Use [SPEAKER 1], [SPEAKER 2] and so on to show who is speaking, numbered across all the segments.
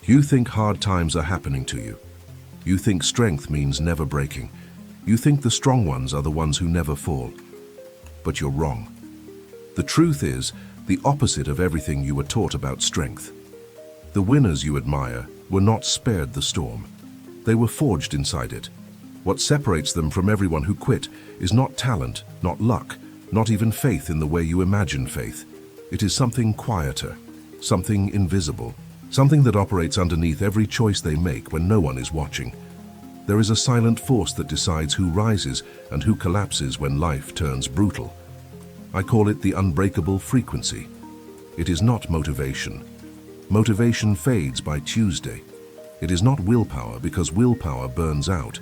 [SPEAKER 1] You think hard times are happening to you. You think strength means never breaking. You think the strong ones are the ones who never fall. But you're wrong. The truth is the opposite of everything you were taught about strength. The winners you admire were not spared the storm. They were forged inside it. What separates them from everyone who quit is not talent, not luck, not even faith in the way you imagine faith. It is something quieter, something invisible, something that operates underneath every choice they make when no one is watching. There is a silent force that decides who rises and who collapses when life turns brutal. I call it the unbreakable frequency. It is not motivation. Motivation fades by Tuesday. It is not willpower because willpower burns out.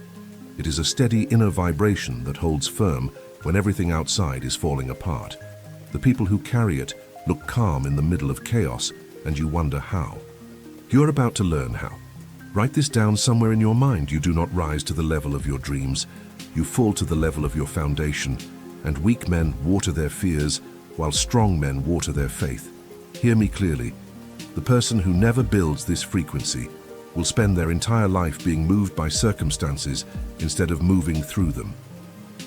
[SPEAKER 1] It is a steady inner vibration that holds firm when everything outside is falling apart. The people who carry it look calm in the middle of chaos, and you wonder how. You're about to learn how. Write this down somewhere in your mind. You do not rise to the level of your dreams. You fall to the level of your foundation, and weak men water their fears, while strong men water their faith. Hear me clearly. The person who never builds this frequency will spend their entire life being moved by circumstances instead of moving through them.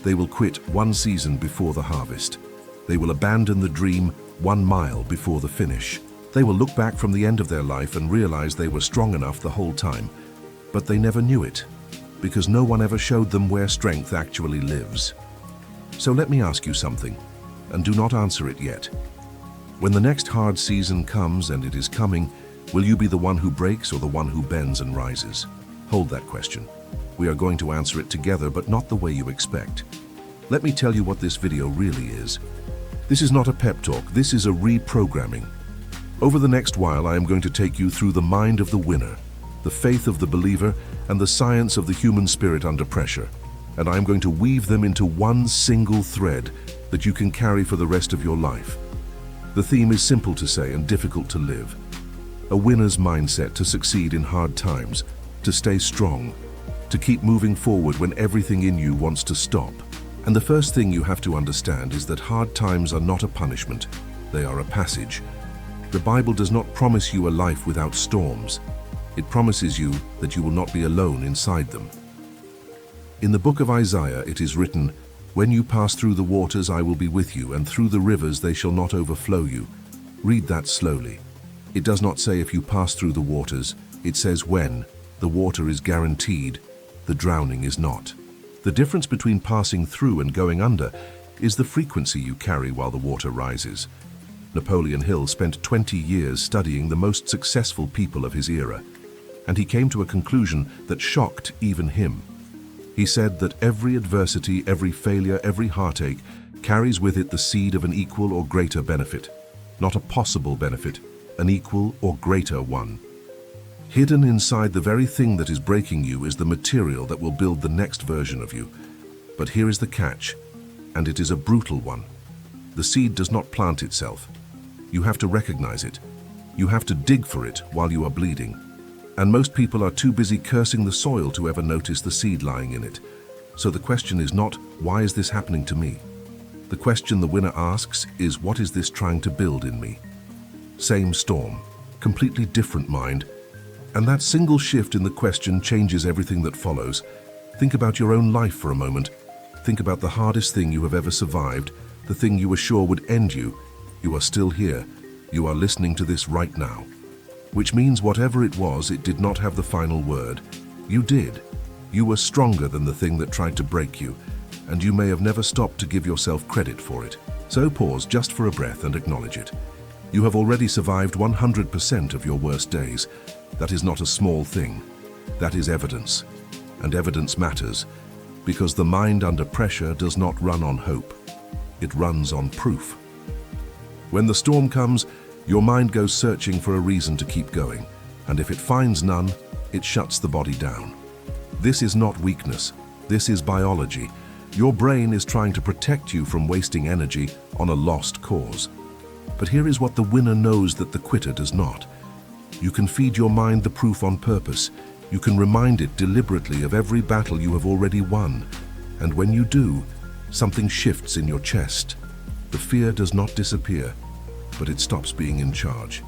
[SPEAKER 1] They will quit one season before the harvest. They will abandon the dream 1 mile before the finish. They will look back from the end of their life and realize they were strong enough the whole time, but they never knew it, because no one ever showed them where strength actually lives. So let me ask you something, and do not answer it yet. When the next hard season comes, and it is coming, will you be the one who breaks or the one who bends and rises? Hold that question. We are going to answer it together, but not the way you expect. Let me tell you what this video really is. This is not a pep talk, this is a reprogramming. Over the next while, I am going to take you through the mind of the winner, the faith of the believer, and the science of the human spirit under pressure. And I am going to weave them into one single thread that you can carry for the rest of your life. The theme is simple to say and difficult to live. A winner's mindset to succeed in hard times, to stay strong, to keep moving forward when everything in you wants to stop. And the first thing you have to understand is that hard times are not a punishment, they are a passage. The Bible does not promise you a life without storms. It promises you that you will not be alone inside them. In the book of Isaiah it is written, "When you pass through the waters I will be with you, and through the rivers they shall not overflow you." Read that slowly. It does not say if you pass through the waters, it says when. The water is guaranteed, the drowning is not. The difference between passing through and going under is the frequency you carry while the water rises. Napoleon Hill spent 20 years studying the most successful people of his era, and he came to a conclusion that shocked even him. He said that every adversity, every failure, every heartache carries with it the seed of an equal or greater benefit. Not a possible benefit, an equal or greater one. Hidden inside the very thing that is breaking you is the material that will build the next version of you. But here is the catch, and it is a brutal one. The seed does not plant itself. You have to recognize it. You have to dig for it while you are bleeding. And most people are too busy cursing the soil to ever notice the seed lying in it. So the question is not, why is this happening to me? The question the winner asks is, what is this trying to build in me? Same storm, completely different mind. And that single shift in the question changes everything that follows. Think about your own life for a moment. Think about the hardest thing you have ever survived, the thing you were sure would end you. You are still here. You are listening to this right now. Which means whatever it was, it did not have the final word. You did. You were stronger than the thing that tried to break you, and you may have never stopped to give yourself credit for it. So pause just for a breath and acknowledge it. You have already survived 100% of your worst days. That is not a small thing. That is evidence. And evidence matters, because the mind under pressure does not run on hope. It runs on proof. When the storm comes, your mind goes searching for a reason to keep going, and if it finds none, it shuts the body down. This is not weakness. This is biology. Your brain is trying to protect you from wasting energy on a lost cause. But here is what the winner knows that the quitter does not. You can feed your mind the proof on purpose. You can remind it deliberately of every battle you have already won. And when you do, something shifts in your chest. The fear does not disappear, but it stops being in charge.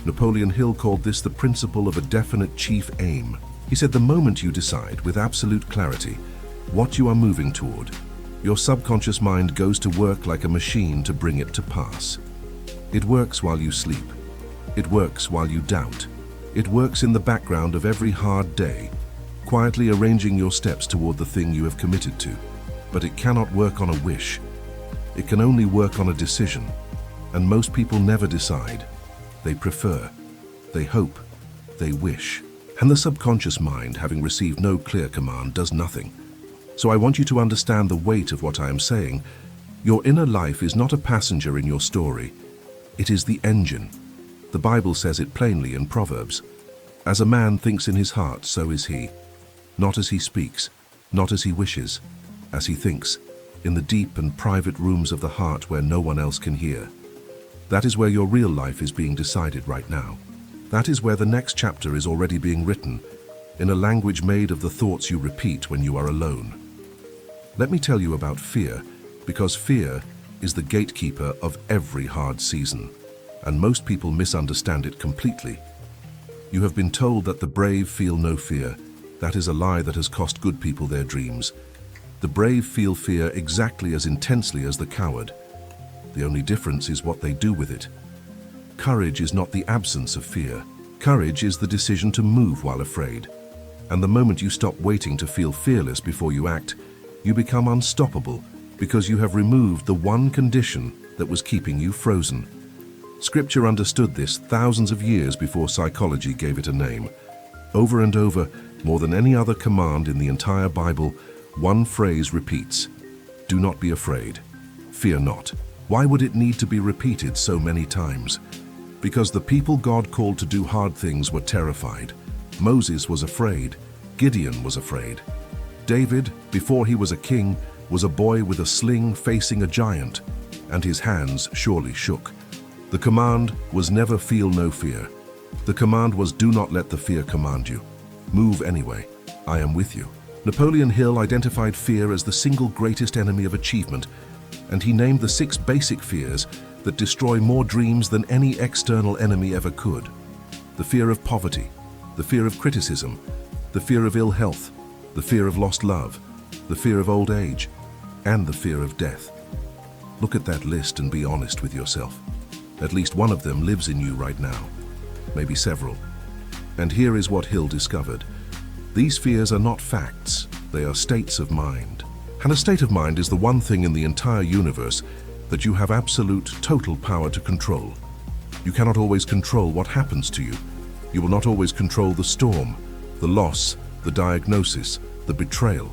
[SPEAKER 1] Napoleon Hill called this the principle of a definite chief aim. He said the moment you decide with absolute clarity what you are moving toward, your subconscious mind goes to work like a machine to bring it to pass. It works while you sleep. It works while you doubt. It works in the background of every hard day, quietly arranging your steps toward the thing you have committed to. But it cannot work on a wish. It can only work on a decision. And most people never decide. They prefer. They hope. They wish. And the subconscious mind, having received no clear command, does nothing. So I want you to understand the weight of what I am saying. Your inner life is not a passenger in your story. It is the engine. The Bible says it plainly in Proverbs. As a man thinks in his heart, so is he. Not as he speaks, not as he wishes, as he thinks, in the deep and private rooms of the heart where no one else can hear. That is where your real life is being decided right now. That is where the next chapter is already being written, in a language made of the thoughts you repeat when you are alone. Let me tell you about fear, because fear is the gatekeeper of every hard season, and most people misunderstand it completely. You have been told that the brave feel no fear. That is a lie that has cost good people their dreams. The brave feel fear exactly as intensely as the coward. The only difference is what they do with it. Courage is not the absence of fear. Courage is the decision to move while afraid. And the moment you stop waiting to feel fearless before you act, you become unstoppable because you have removed the one condition that was keeping you frozen. Scripture understood this thousands of years before psychology gave it a name. Over and over, more than any other command in the entire Bible, one phrase repeats: do not be afraid. Fear not. Why would it need to be repeated so many times? Because the people God called to do hard things were terrified. Moses was afraid. Gideon was afraid. David, before he was a king, was a boy with a sling facing a giant, and his hands surely shook. The command was never feel no fear. The command was do not let the fear command you. Move anyway. I am with you. Napoleon Hill identified fear as the single greatest enemy of achievement, and he named the 6 basic fears that destroy more dreams than any external enemy ever could. The fear of poverty, the fear of criticism, the fear of ill health, the fear of lost love, the fear of old age, and the fear of death. Look at that list and be honest with yourself. At least one of them lives in you right now, maybe several. And here is what Hill discovered. These fears are not facts, they are states of mind. And a state of mind is the one thing in the entire universe that you have absolute, total power to control. You cannot always control what happens to you. You will not always control the storm, the loss, the diagnosis, the betrayal.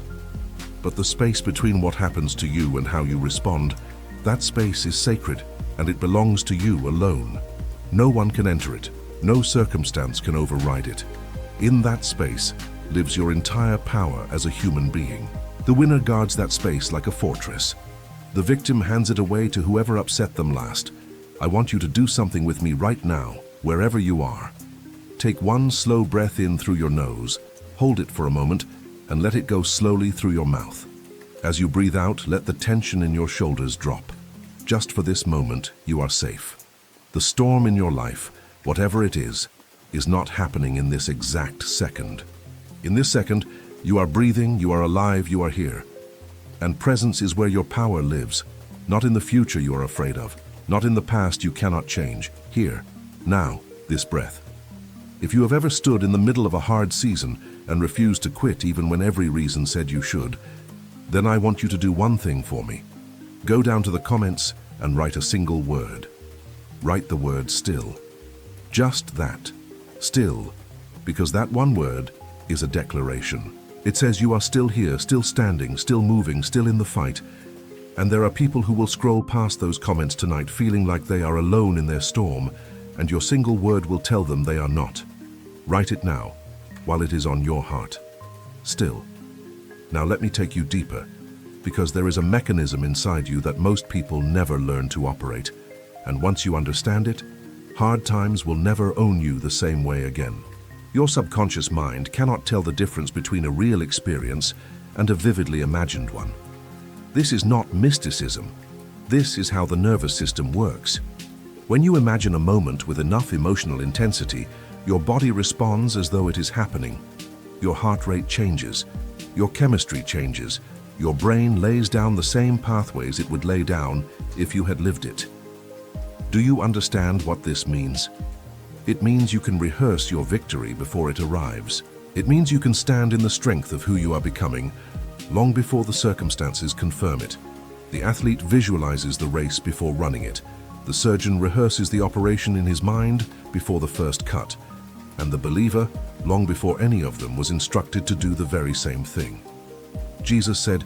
[SPEAKER 1] But the space between what happens to you and how you respond, that space is sacred, and it belongs to you alone. No one can enter it. No circumstance can override it. In that space lives your entire power as a human being. The winner guards that space like a fortress. The victim hands it away to whoever upset them last. I want you to do something with me right now, wherever you are. Take one slow breath in through your nose, hold it for a moment, and let it go slowly through your mouth. As you breathe out, let the tension in your shoulders drop. Just for this moment, you are safe. The storm in your life, whatever it is not happening in this exact second. In this second, you are breathing, you are alive, you are here. And presence is where your power lives. Not in the future you are afraid of. Not in the past you cannot change. Here, now, this breath. If you have ever stood in the middle of a hard season and refused to quit even when every reason said you should, then I want you to do one thing for me. Go down to the comments and write a single word. Write the word still. Just that. Still. Because that one word is a declaration. It says you are still here, still standing, still moving, still in the fight. And there are people who will scroll past those comments tonight feeling like they are alone in their storm, and your single word will tell them they are not. Write it now, while it is on your heart. Still. Now let me take you deeper, because there is a mechanism inside you that most people never learn to operate. And once you understand it, hard times will never own you the same way again. Your subconscious mind cannot tell the difference between a real experience and a vividly imagined one. This is not mysticism. This is how the nervous system works. When you imagine a moment with enough emotional intensity, your body responds as though it is happening. Your heart rate changes, your chemistry changes, your brain lays down the same pathways it would lay down if you had lived it. Do you understand what this means? It means you can rehearse your victory before it arrives. It means you can stand in the strength of who you are becoming long before the circumstances confirm it. The athlete visualizes the race before running it. The surgeon rehearses the operation in his mind before the first cut. And the believer, long before any of them, was instructed to do the very same thing. Jesus said,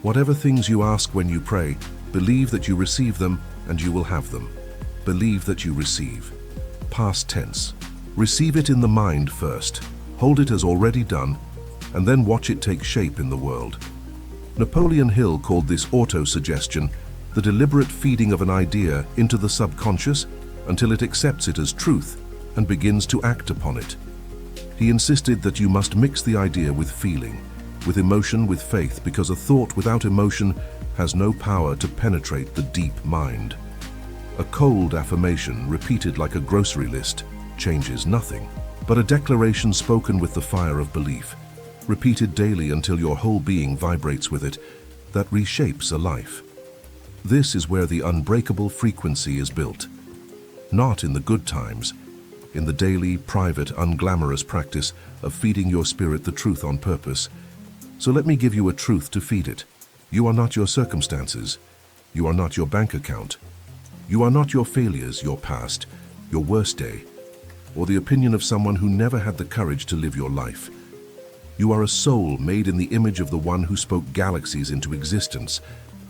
[SPEAKER 1] "Whatever things you ask when you pray, believe that you receive them and you will have them." Believe that you receive. Past tense. Receive it in the mind first. Hold it as already done, and then watch it take shape in the world. Napoleon Hill called this auto-suggestion the deliberate feeding of an idea into the subconscious until it accepts it as truth and begins to act upon it. He insisted that you must mix the idea with feeling, with emotion, with faith, because a thought without emotion has no power to penetrate the deep mind. A cold affirmation repeated like a grocery list changes nothing, but a declaration spoken with the fire of belief, repeated daily until your whole being vibrates with it, that reshapes a life. This is where the unbreakable frequency is built. Not in the good times, in the daily, private, unglamorous practice of feeding your spirit the truth on purpose. So let me give you a truth to feed it. You are not your circumstances. You are not your bank account. You are not your failures, your past, your worst day, or the opinion of someone who never had the courage to live your life. You are a soul made in the image of the one who spoke galaxies into existence,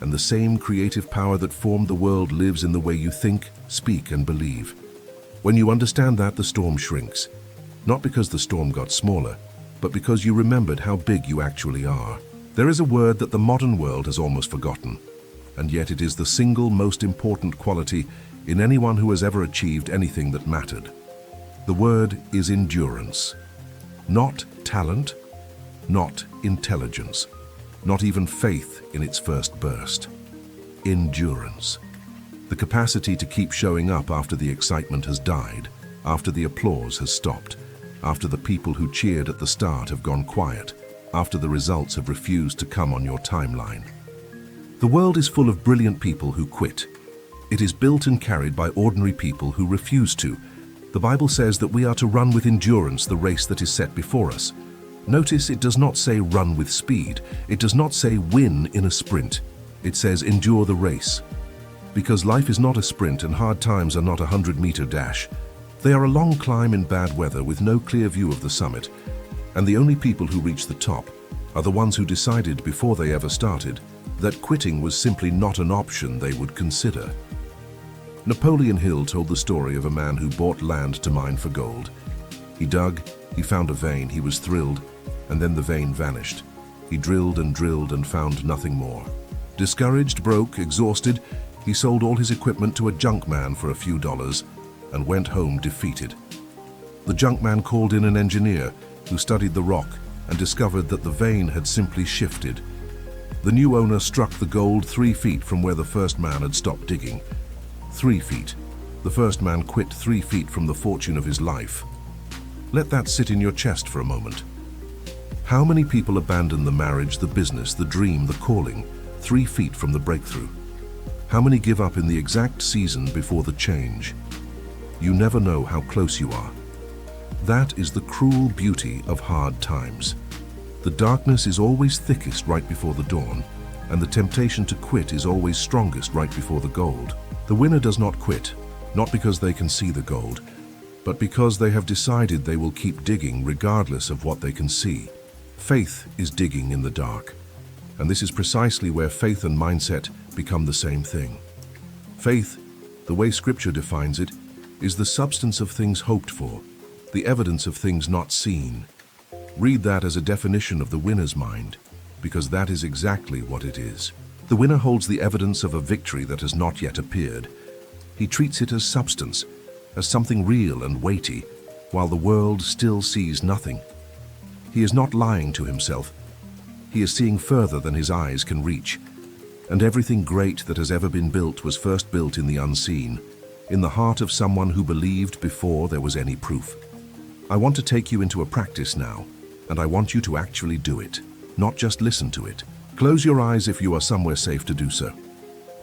[SPEAKER 1] and the same creative power that formed the world lives in the way you think, speak, and believe. When you understand that, the storm shrinks. Not because the storm got smaller, but because you remembered how big you actually are. There is a word that the modern world has almost forgotten, and yet it is the single most important quality in anyone who has ever achieved anything that mattered. The word is endurance. Not talent, not intelligence, not even faith in its first burst. Endurance. The capacity to keep showing up after the excitement has died, after the applause has stopped, after the people who cheered at the start have gone quiet, after the results have refused to come on your timeline. The world is full of brilliant people who quit. It is built and carried by ordinary people who refuse to. The Bible says that we are to run with endurance the race that is set before us. Notice it does not say run with speed. It does not say win in a sprint. It says endure the race. Because life is not a sprint and hard times are not a 100-meter dash. They are a long climb in bad weather with no clear view of the summit. And the only people who reach the top are the ones who decided before they ever started that quitting was simply not an option they would consider. Napoleon Hill told the story of a man who bought land to mine for gold. He dug, he found a vein, he was thrilled, and then the vein vanished. He drilled and found nothing more. Discouraged, broke, exhausted, he sold all his equipment to a junk man for a few dollars and went home defeated. The junk man called in an engineer who studied the rock and discovered that the vein had simply shifted. The new owner struck the gold 3 feet from where the first man had stopped digging. 3 feet. The first man quit 3 feet from the fortune of his life. Let that sit in your chest for a moment. How many people abandon the marriage, the business, the dream, the calling, 3 feet from the breakthrough? How many give up in the exact season before the change? You never know how close you are. That is the cruel beauty of hard times. The darkness is always thickest right before the dawn, and the temptation to quit is always strongest right before the gold. The winner does not quit, not because they can see the gold, but because they have decided they will keep digging regardless of what they can see. Faith is digging in the dark, and this is precisely where faith and mindset become the same thing. Faith, the way Scripture defines it, is the substance of things hoped for, the evidence of things not seen. Read that as a definition of the winner's mind, because that is exactly what it is. The winner holds the evidence of a victory that has not yet appeared. He treats it as substance, as something real and weighty, while the world still sees nothing. He is not lying to himself. He is seeing further than his eyes can reach. And everything great that has ever been built was first built in the unseen, in the heart of someone who believed before there was any proof. I want to take you into a practice now, and I want you to actually do it, not just listen to it. Close your eyes if you are somewhere safe to do so.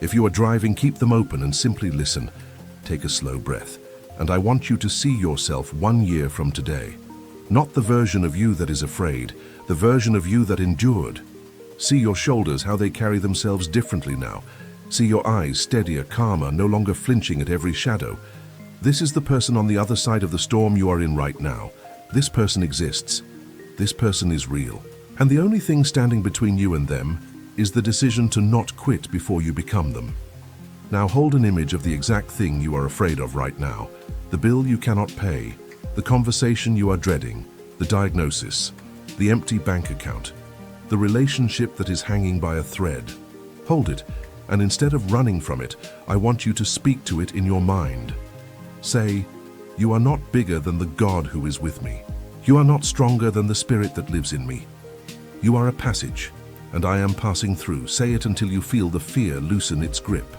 [SPEAKER 1] If you are driving, keep them open and simply listen. Take a slow breath, and I want you to see yourself 1 year from today. Not the version of you that is afraid, the version of you that endured. See your shoulders, how they carry themselves differently now. See your eyes steadier, calmer, no longer flinching at every shadow. This is the person on the other side of the storm you are in right now. This person exists. This person is real. And the only thing standing between you and them is the decision to not quit before you become them. Now hold an image of the exact thing you are afraid of right now. The bill you cannot pay, the conversation you are dreading, the diagnosis, the empty bank account, the relationship that is hanging by a thread. Hold it, and instead of running from it, I want you to speak to it in your mind. Say, "You are not bigger than the God who is with me. You are not stronger than the Spirit that lives in me. You are a passage, and I am passing through." Say it until you feel the fear loosen its grip.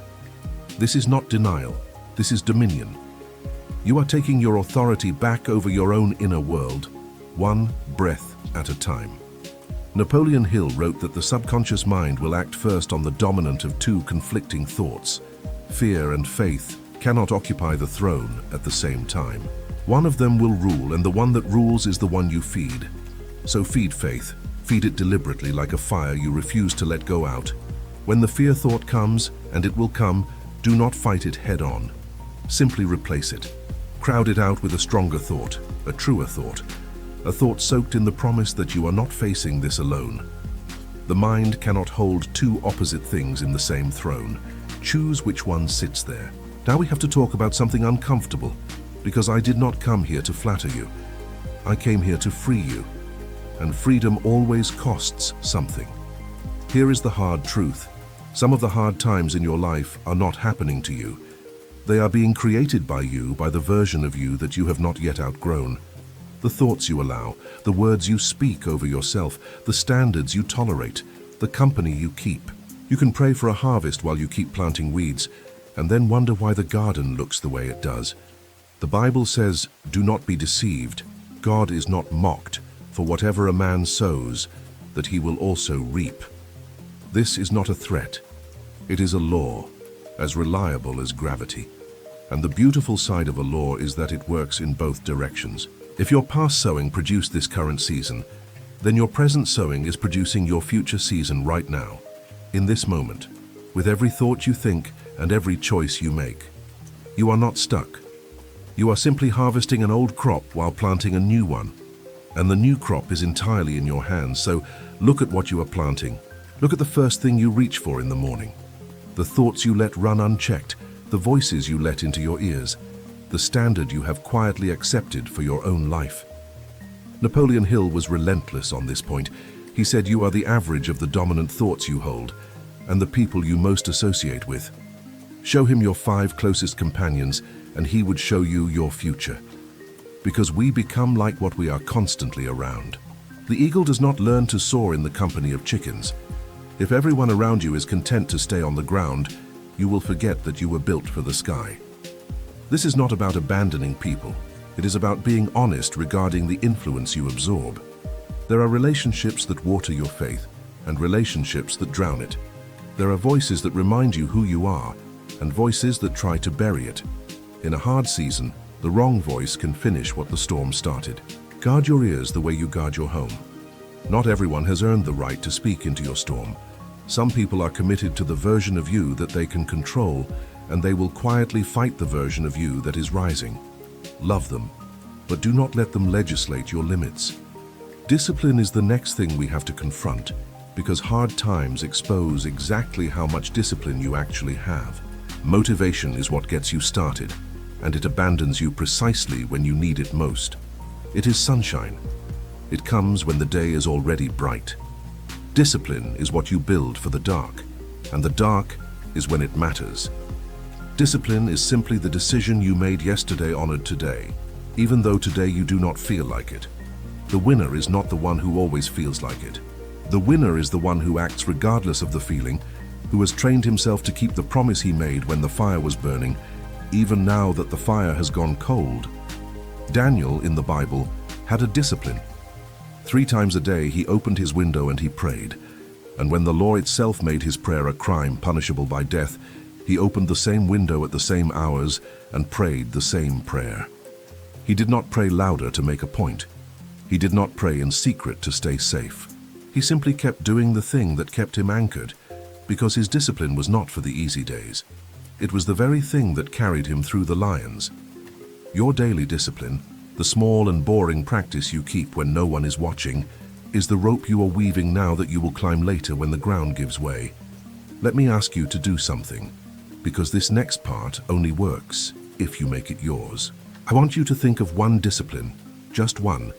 [SPEAKER 1] This is not denial, this is dominion. You are taking your authority back over your own inner world, one breath at a time. Napoleon Hill wrote that the subconscious mind will act first on the dominant of two conflicting thoughts. Fear and faith cannot occupy the throne at the same time. One of them will rule, and the one that rules is the one you feed. So feed faith. Feed it deliberately, like a fire you refuse to let go out. When the fear thought comes, and it will come, do not fight it head on. Simply replace it. Crowd it out with a stronger thought, a truer thought. A thought soaked in the promise that you are not facing this alone. The mind cannot hold two opposite things in the same throne. Choose which one sits there. Now we have to talk about something uncomfortable, because I did not come here to flatter you. I came here to free you, and freedom always costs something. Here is the hard truth. Some of the hard times in your life are not happening to you. They are being created by you, by the version of you that you have not yet outgrown. The thoughts you allow, the words you speak over yourself, the standards you tolerate, the company you keep. You can pray for a harvest while you keep planting weeds, and then wonder why the garden looks the way it does. The Bible says, "Do not be deceived. God is not mocked, for whatever a man sows, that he will also reap." This is not a threat. It is a law, as reliable as gravity. And the beautiful side of a law is that it works in both directions. If your past sowing produced this current season, then your present sowing is producing your future season right now, in this moment, with every thought you think and every choice you make. You are not stuck. You are simply harvesting an old crop while planting a new one. And the new crop is entirely in your hands, so look at what you are planting. Look at the first thing you reach for in the morning. The thoughts you let run unchecked, the voices you let into your ears, the standard you have quietly accepted for your own life. Napoleon Hill was relentless on this point. He said you are the average of the dominant thoughts you hold and the people you most associate with. Show him your 5 closest companions and he would show you your future. Because we become like what we are constantly around. The eagle does not learn to soar in the company of chickens. If everyone around you is content to stay on the ground, you will forget that you were built for the sky. This is not about abandoning people. It is about being honest regarding the influence you absorb. There are relationships that water your faith and relationships that drown it. There are voices that remind you who you are and voices that try to bury it. In a hard season, the wrong voice can finish what the storm started. Guard your ears the way you guard your home. Not everyone has earned the right to speak into your storm. Some people are committed to the version of you that they can control, and they will quietly fight the version of you that is rising. Love them, but do not let them legislate your limits. Discipline is the next thing we have to confront, because hard times expose exactly how much discipline you actually have. Motivation is what gets you started, and it abandons you precisely when you need it most. It is sunshine. It comes when the day is already bright. Discipline is what you build for the dark, and the dark is when it matters. Discipline is simply the decision you made yesterday honored today, even though today you do not feel like it. The winner is not the one who always feels like it. The winner is the one who acts regardless of the feeling, who has trained himself to keep the promise he made when the fire was burning, even now that the fire has gone cold. Daniel, in the Bible, had a discipline. 3 times a day he opened his window and he prayed. And when the law itself made his prayer a crime punishable by death, he opened the same window at the same hours and prayed the same prayer. He did not pray louder to make a point. He did not pray in secret to stay safe. He simply kept doing the thing that kept him anchored, because his discipline was not for the easy days. It was the very thing that carried him through the lions. Your daily discipline, the small and boring practice you keep when no one is watching, is the rope you are weaving now that you will climb later when the ground gives way. Let me ask you to do something, because this next part only works if you make it yours. I want you to think of one discipline, just one,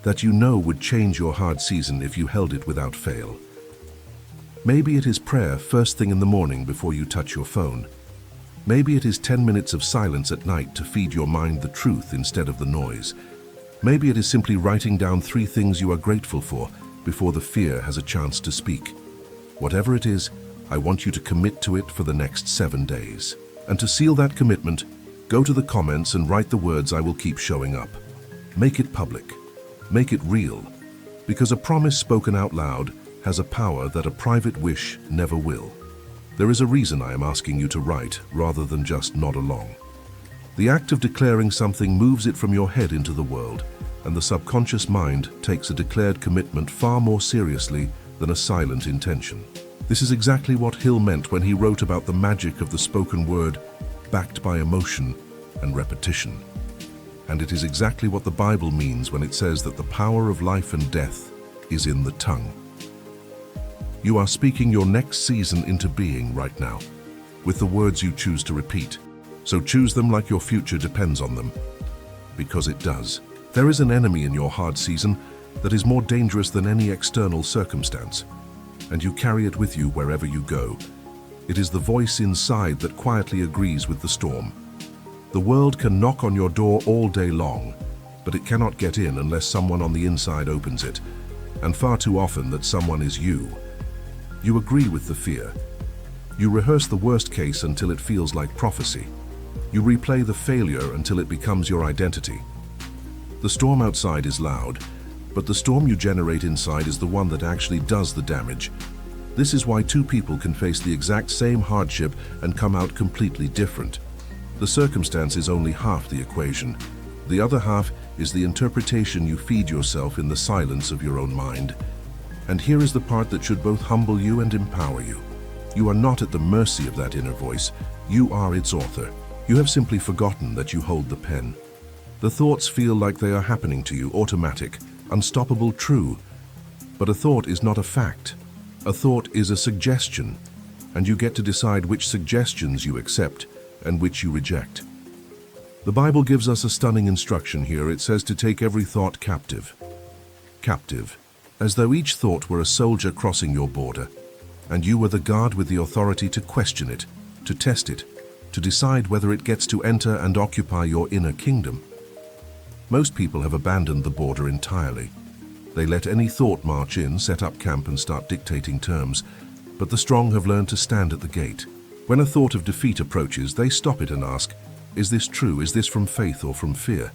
[SPEAKER 1] that you know would change your hard season if you held it without fail. Maybe it is prayer first thing in the morning before you touch your phone. Maybe it is 10 minutes of silence at night to feed your mind the truth instead of the noise. Maybe it is simply writing down 3 things you are grateful for before the fear has a chance to speak. Whatever it is, I want you to commit to it for the next 7 days. And to seal that commitment, go to the comments and write the words I will keep showing up. Make it public. Make it real. Because a promise spoken out loud has a power that a private wish never will. There is a reason I am asking you to write rather than just nod along. The act of declaring something moves it from your head into the world, and the subconscious mind takes a declared commitment far more seriously than a silent intention. This is exactly what Hill meant when he wrote about the magic of the spoken word, backed by emotion and repetition. And it is exactly what the Bible means when it says that the power of life and death is in the tongue. You are speaking your next season into being right now, with the words you choose to repeat. So choose them like your future depends on them, because it does. There is an enemy in your hard season that is more dangerous than any external circumstance, and you carry it with you wherever you go. It is the voice inside that quietly agrees with the storm. The world can knock on your door all day long, but it cannot get in unless someone on the inside opens it, and far too often that someone is you. You agree with the fear. You rehearse the worst case until it feels like prophecy. You replay the failure until it becomes your identity. The storm outside is loud, but the storm you generate inside is the one that actually does the damage. This is why 2 people can face the exact same hardship and come out completely different. The circumstance is only half the equation. The other half is the interpretation you feed yourself in the silence of your own mind. And here is the part that should both humble you and empower you. You are not at the mercy of that inner voice. You are its author. You have simply forgotten that you hold the pen. The thoughts feel like they are happening to you, automatic, unstoppable, true. But a thought is not a fact. A thought is a suggestion, and you get to decide which suggestions you accept and which you reject. The Bible gives us a stunning instruction here. It says to take every thought captive. Captive, as though each thought were a soldier crossing your border, and you were the guard with the authority to question it, to test it, to decide whether it gets to enter and occupy your inner kingdom. Most people have abandoned the border entirely. They let any thought march in, set up camp and start dictating terms, but the strong have learned to stand at the gate. When a thought of defeat approaches, they stop it and ask, is this true? Is this from faith or from fear?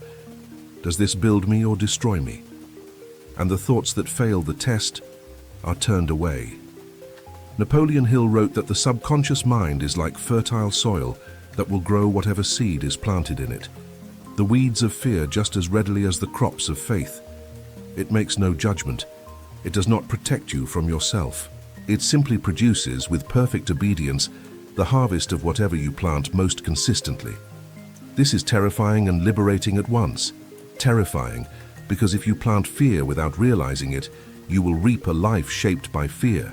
[SPEAKER 1] Does this build me or destroy me? And the thoughts that fail the test are turned away. Napoleon Hill wrote that the subconscious mind is like fertile soil that will grow whatever seed is planted in it. The weeds of fear just as readily as the crops of faith. It makes no judgment. It does not protect you from yourself. It simply produces, with perfect obedience, the harvest of whatever you plant most consistently. This is terrifying and liberating at once. Terrifying, because if you plant fear without realizing it, you will reap a life shaped by fear.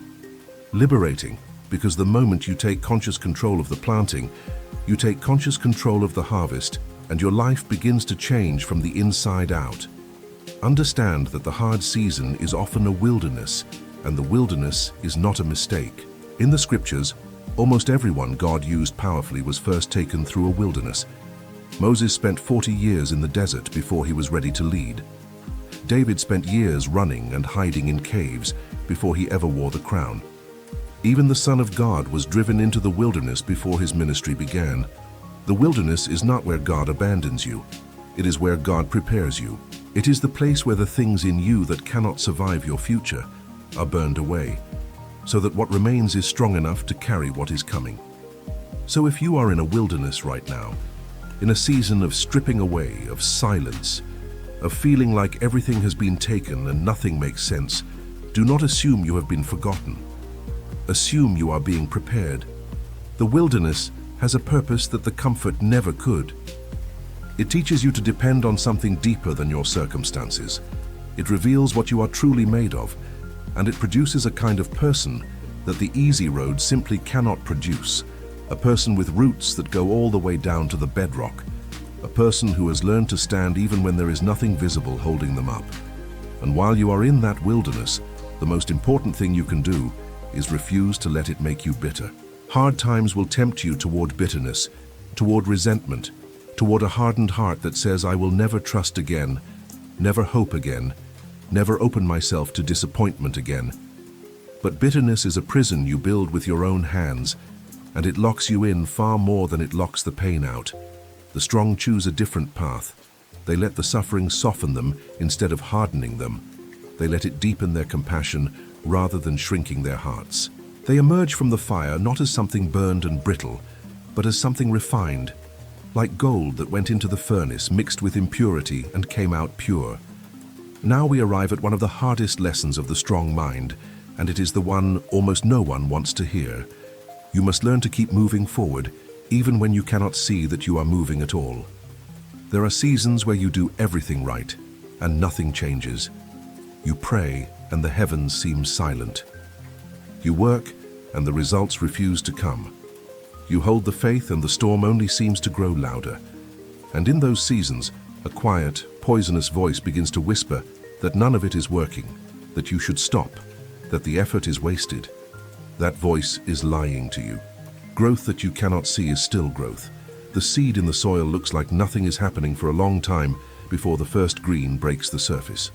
[SPEAKER 1] Liberating, because the moment you take conscious control of the planting, you take conscious control of the harvest, and your life begins to change from the inside out. Understand that the hard season is often a wilderness, and the wilderness is not a mistake. In the scriptures, almost everyone God used powerfully was first taken through a wilderness. Moses spent 40 years in the desert before he was ready to lead. David spent years running and hiding in caves before he ever wore the crown. Even the Son of God was driven into the wilderness before his ministry began. The wilderness is not where God abandons you. It is where God prepares you. It is the place where the things in you that cannot survive your future are burned away, so that what remains is strong enough to carry what is coming. So if you are in a wilderness right now, in a season of stripping away, of silence, of feeling like everything has been taken and nothing makes sense, do not assume you have been forgotten. Assume you are being prepared. The wilderness has a purpose that the comfort never could. It teaches you to depend on something deeper than your circumstances. It reveals what you are truly made of, and it produces a kind of person that the easy road simply cannot produce. A person with roots that go all the way down to the bedrock. A person who has learned to stand even when there is nothing visible holding them up. And while you are in that wilderness, the most important thing you can do is refuse to let it make you bitter. Hard times will tempt you toward bitterness, toward resentment, toward a hardened heart that says, I will never trust again, never hope again, never open myself to disappointment again. But bitterness is a prison you build with your own hands, and it locks you in far more than it locks the pain out. The strong choose a different path. They let the suffering soften them instead of hardening them. They let it deepen their compassion rather than shrinking their hearts. They emerge from the fire not as something burned and brittle, but as something refined, like gold that went into the furnace mixed with impurity and came out pure. Now we arrive at one of the hardest lessons of the strong mind, and it is the one almost no one wants to hear. You must learn to keep moving forward, even when you cannot see that you are moving at all. There are seasons where you do everything right, and nothing changes. You pray, and the heavens seem silent. You work, and the results refuse to come. You hold the faith, and the storm only seems to grow louder. And in those seasons, a quiet, poisonous voice begins to whisper that none of it is working, that you should stop, that the effort is wasted. That voice is lying to you. Growth that you cannot see is still growth. The seed in the soil looks like nothing is happening for a long time before the first green breaks the surface.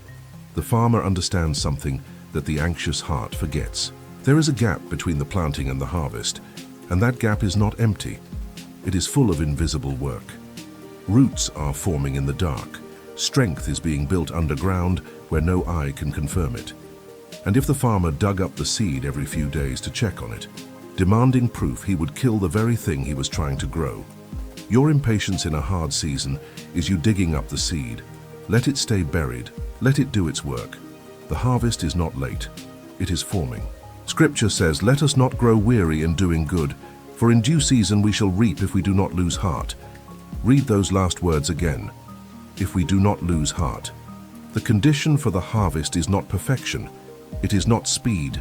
[SPEAKER 1] The farmer understands something that the anxious heart forgets. There is a gap between the planting and the harvest, and that gap is not empty. It is full of invisible work. Roots are forming in the dark. Strength is being built underground where no eye can confirm it. And if the farmer dug up the seed every few days to check on it, demanding proof, he would kill the very thing he was trying to grow. Your impatience in a hard season is you digging up the seed. Let it stay buried. Let it do its work. The harvest is not late. It is forming. Scripture says, let us not grow weary in doing good, for in due season we shall reap if we do not lose heart. Read those last words again. If we do not lose heart. The condition for the harvest is not perfection. It is not speed.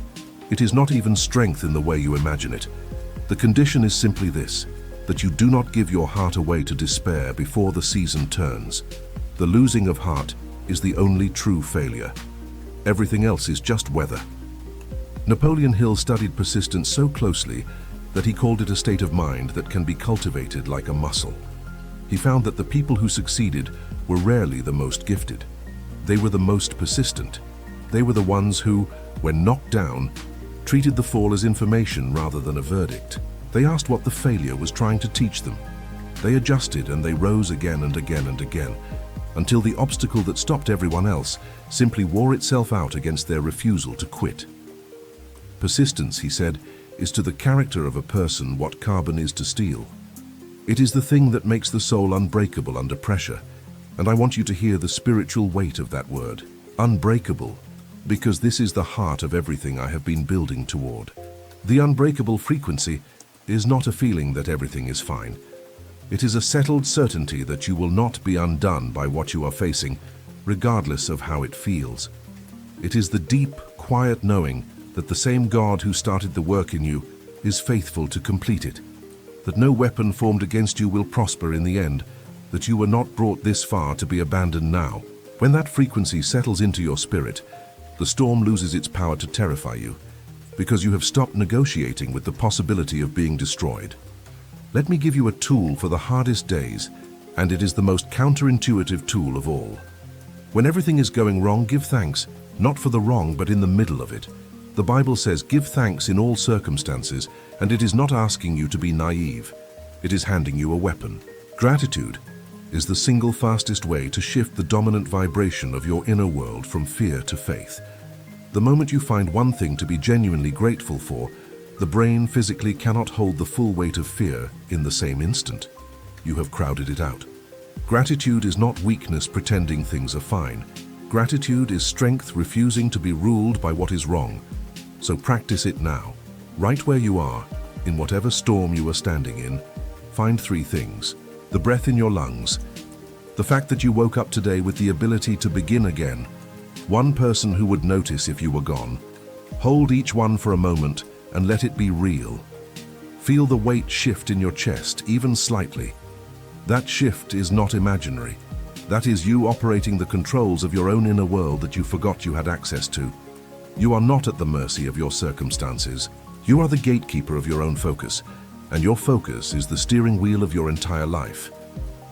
[SPEAKER 1] It is not even strength in the way you imagine it. The condition is simply this, that you do not give your heart away to despair before the season turns. The losing of heart is the only true failure. Everything else is just weather. Napoleon Hill studied persistence so closely that he called it a state of mind that can be cultivated like a muscle. He found that the people who succeeded were rarely the most gifted. They were the most persistent. They were the ones who, when knocked down, treated the fall as information rather than a verdict. They asked what the failure was trying to teach them. They adjusted and they rose again and again and again, until the obstacle that stopped everyone else simply wore itself out against their refusal to quit. Persistence, he said, is to the character of a person what carbon is to steel. It is the thing that makes the soul unbreakable under pressure, and I want you to hear the spiritual weight of that word, unbreakable, because this is the heart of everything I have been building toward. The unbreakable frequency is not a feeling that everything is fine. It is a settled certainty that you will not be undone by what you are facing, regardless of how it feels. It is the deep, quiet knowing that the same God who started the work in you is faithful to complete it, that no weapon formed against you will prosper in the end, that you were not brought this far to be abandoned now. When that frequency settles into your spirit, the storm loses its power to terrify you, because you have stopped negotiating with the possibility of being destroyed. Let me give you a tool for the hardest days, and it is the most counterintuitive tool of all. When everything is going wrong, give thanks, not for the wrong, but in the middle of it. The Bible says, give thanks in all circumstances, and it is not asking you to be naive. It is handing you a weapon. Gratitude is the single fastest way to shift the dominant vibration of your inner world from fear to faith. The moment you find one thing to be genuinely grateful for, the brain physically cannot hold the full weight of fear in the same instant. You have crowded it out. Gratitude is not weakness pretending things are fine. Gratitude is strength refusing to be ruled by what is wrong. So practice it now. Right where you are, in whatever storm you are standing in, find three things. The breath in your lungs, the fact that you woke up today with the ability to begin again, one person who would notice if you were gone. Hold each one for a moment and let it be real. Feel the weight shift in your chest, even slightly. That shift is not imaginary. That is you operating the controls of your own inner world that you forgot you had access to. You are not at the mercy of your circumstances. You are the gatekeeper of your own focus, and your focus is the steering wheel of your entire life.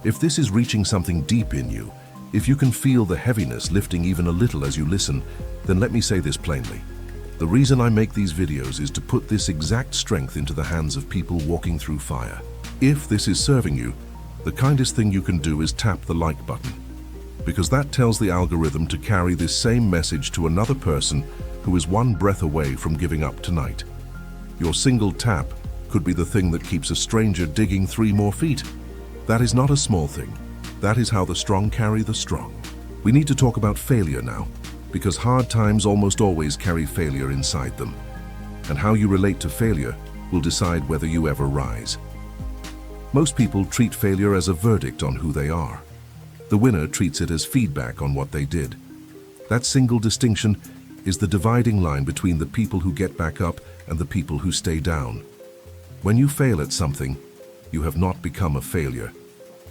[SPEAKER 1] If this is reaching something deep in you, if you can feel the heaviness lifting even a little as you listen, then let me say this plainly. The reason I make these videos is to put this exact strength into the hands of people walking through fire. If this is serving you, the kindest thing you can do is tap the like button, because that tells the algorithm to carry this same message to another person who is one breath away from giving up tonight. Your single tap could be the thing that keeps a stranger digging 3 more feet. That is not a small thing. That is how the strong carry the strong. We need to talk about failure now, because hard times almost always carry failure inside them. And how you relate to failure will decide whether you ever rise. Most people treat failure as a verdict on who they are. The winner treats it as feedback on what they did. That single distinction is the dividing line between the people who get back up and the people who stay down. When you fail at something, you have not become a failure.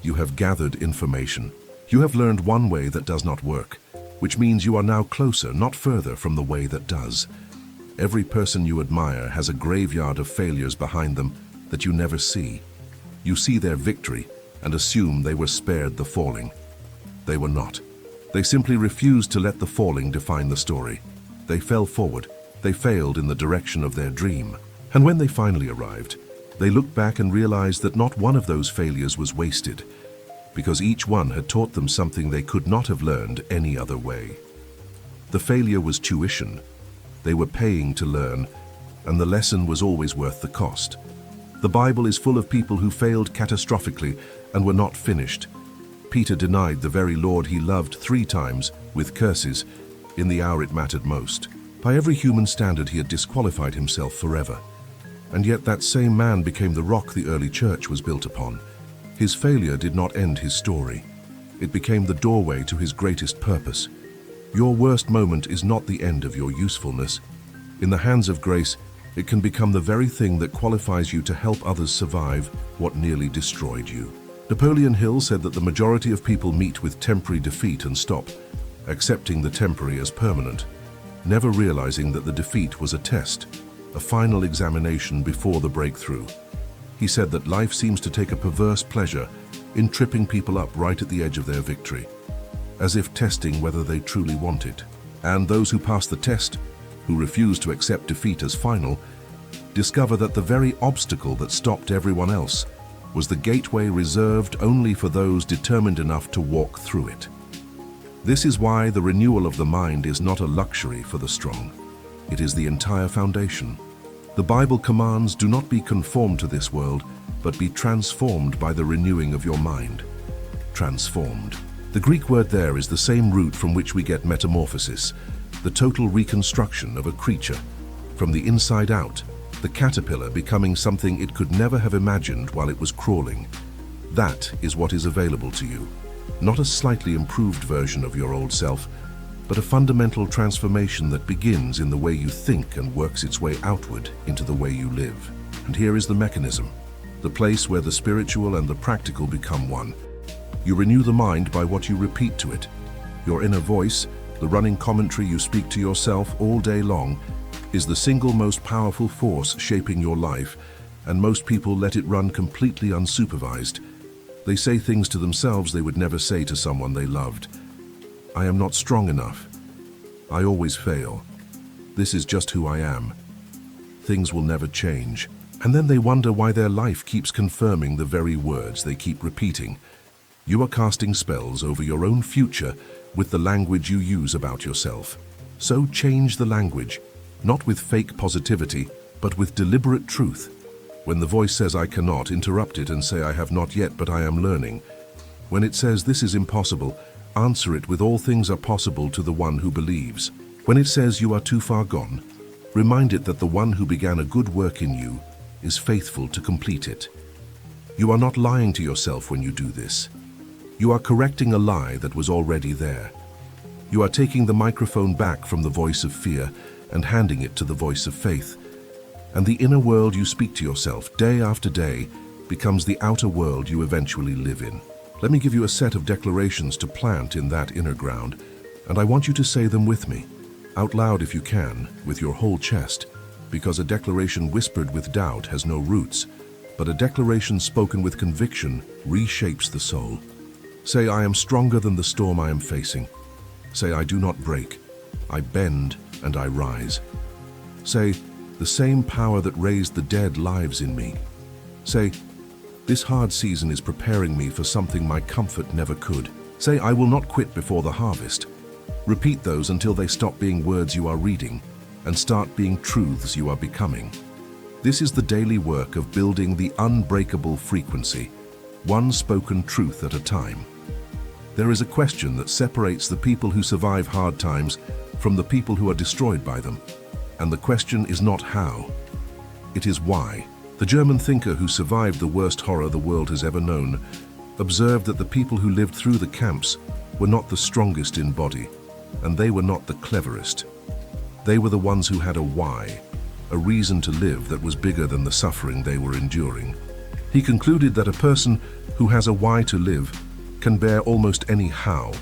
[SPEAKER 1] You have gathered information. You have learned one way that does not work, which means you are now closer, not further, from the way that does. Every person you admire has a graveyard of failures behind them that you never see. You see their victory and assume they were spared the falling. They were not. They simply refused to let the falling define the story. They fell forward. They failed in the direction of their dream. And when they finally arrived, they looked back and realized that not one of those failures was wasted, because each one had taught them something they could not have learned any other way. The failure was tuition. They were paying to learn, and the lesson was always worth the cost. The Bible is full of people who failed catastrophically and were not finished. Peter denied the very Lord he loved 3 times, with curses, in the hour it mattered most. By every human standard, he had disqualified himself forever. And yet that same man became the rock the early church was built upon. His failure did not end his story. It became the doorway to his greatest purpose. Your worst moment is not the end of your usefulness. In the hands of grace, it can become the very thing that qualifies you to help others survive what nearly destroyed you. Napoleon Hill said that the majority of people meet with temporary defeat and stop, accepting the temporary as permanent, never realizing that the defeat was a test, a final examination before the breakthrough. He said that life seems to take a perverse pleasure in tripping people up right at the edge of their victory, as if testing whether they truly want it. And those who pass the test, who refuse to accept defeat as final, discover that the very obstacle that stopped everyone else was the gateway reserved only for those determined enough to walk through it. This is why the renewal of the mind is not a luxury for the strong. It is the entire foundation. The Bible commands, do not be conformed to this world, but be transformed by the renewing of your mind. Transformed. The Greek word there is the same root from which we get metamorphosis, the total reconstruction of a creature. From the inside out, the caterpillar becoming something it could never have imagined while it was crawling. That is what is available to you. Not a slightly improved version of your old self, but a fundamental transformation that begins in the way you think and works its way outward into the way you live. And here is the mechanism, the place where the spiritual and the practical become one. You renew the mind by what you repeat to it. Your inner voice, the running commentary you speak to yourself all day long, is the single most powerful force shaping your life, and most people let it run completely unsupervised. They say things to themselves they would never say to someone they loved. I am not strong enough. I always fail. This is just who I am. Things will never change. And then they wonder why their life keeps confirming the very words they keep repeating. You are casting spells over your own future with the language you use about yourself. So change the language, not with fake positivity, but with deliberate truth. When the voice says I cannot, interrupt it and say I have not yet, but I am learning. When it says this is impossible, answer it with all things are possible to the one who believes. When it says you are too far gone, remind it that the one who began a good work in you is faithful to complete it. You are not lying to yourself when you do this. You are correcting a lie that was already there. You are taking the microphone back from the voice of fear and handing it to the voice of faith. And the inner world you speak to yourself day after day becomes the outer world you eventually live in. Let me give you a set of declarations to plant in that inner ground, and I want you to say them with me, out loud if you can, with your whole chest, because a declaration whispered with doubt has no roots, but a declaration spoken with conviction reshapes the soul. Say, I am stronger than the storm I am facing. Say, I do not break. I bend and I rise. Say, the same power that raised the dead lives in me. Say, this hard season is preparing me for something my comfort never could. Say, I will not quit before the harvest. Repeat those until they stop being words you are reading and start being truths you are becoming. This is the daily work of building the unbreakable frequency, one spoken truth at a time. There is a question that separates the people who survive hard times from the people who are destroyed by them. And the question is not how, it is why. The German thinker who survived the worst horror the world has ever known observed that the people who lived through the camps were not the strongest in body, and they were not the cleverest. They were the ones who had a why, a reason to live that was bigger than the suffering they were enduring. He concluded that a person who has a why to live can bear almost any how,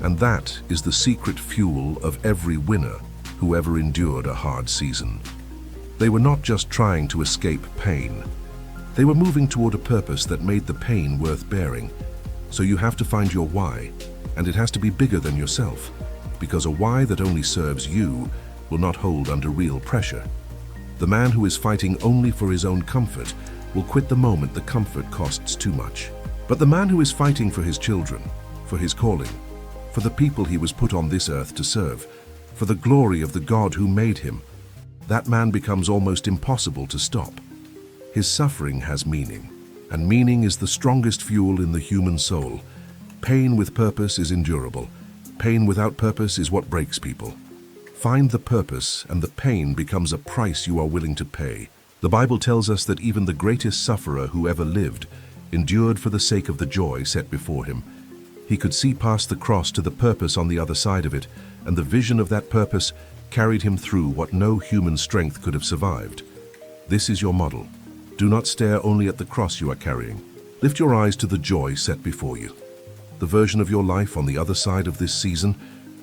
[SPEAKER 1] and that is the secret fuel of every winner who ever endured a hard season. They were not just trying to escape pain. They were moving toward a purpose that made the pain worth bearing. So you have to find your why, and it has to be bigger than yourself, because a why that only serves you will not hold under real pressure. The man who is fighting only for his own comfort will quit the moment the comfort costs too much. But the man who is fighting for his children, for his calling, for the people he was put on this earth to serve, for the glory of the God who made him, that man becomes almost impossible to stop. His suffering has meaning, and meaning is the strongest fuel in the human soul. Pain with purpose is endurable. Pain without purpose is what breaks people. Find the purpose, and the pain becomes a price you are willing to pay. The Bible tells us that even the greatest sufferer who ever lived endured for the sake of the joy set before him. He could see past the cross to the purpose on the other side of it, and the vision of that purpose carried him through what no human strength could have survived. This is your model. Do not stare only at the cross you are carrying. Lift your eyes to the joy set before you. The version of your life on the other side of this season,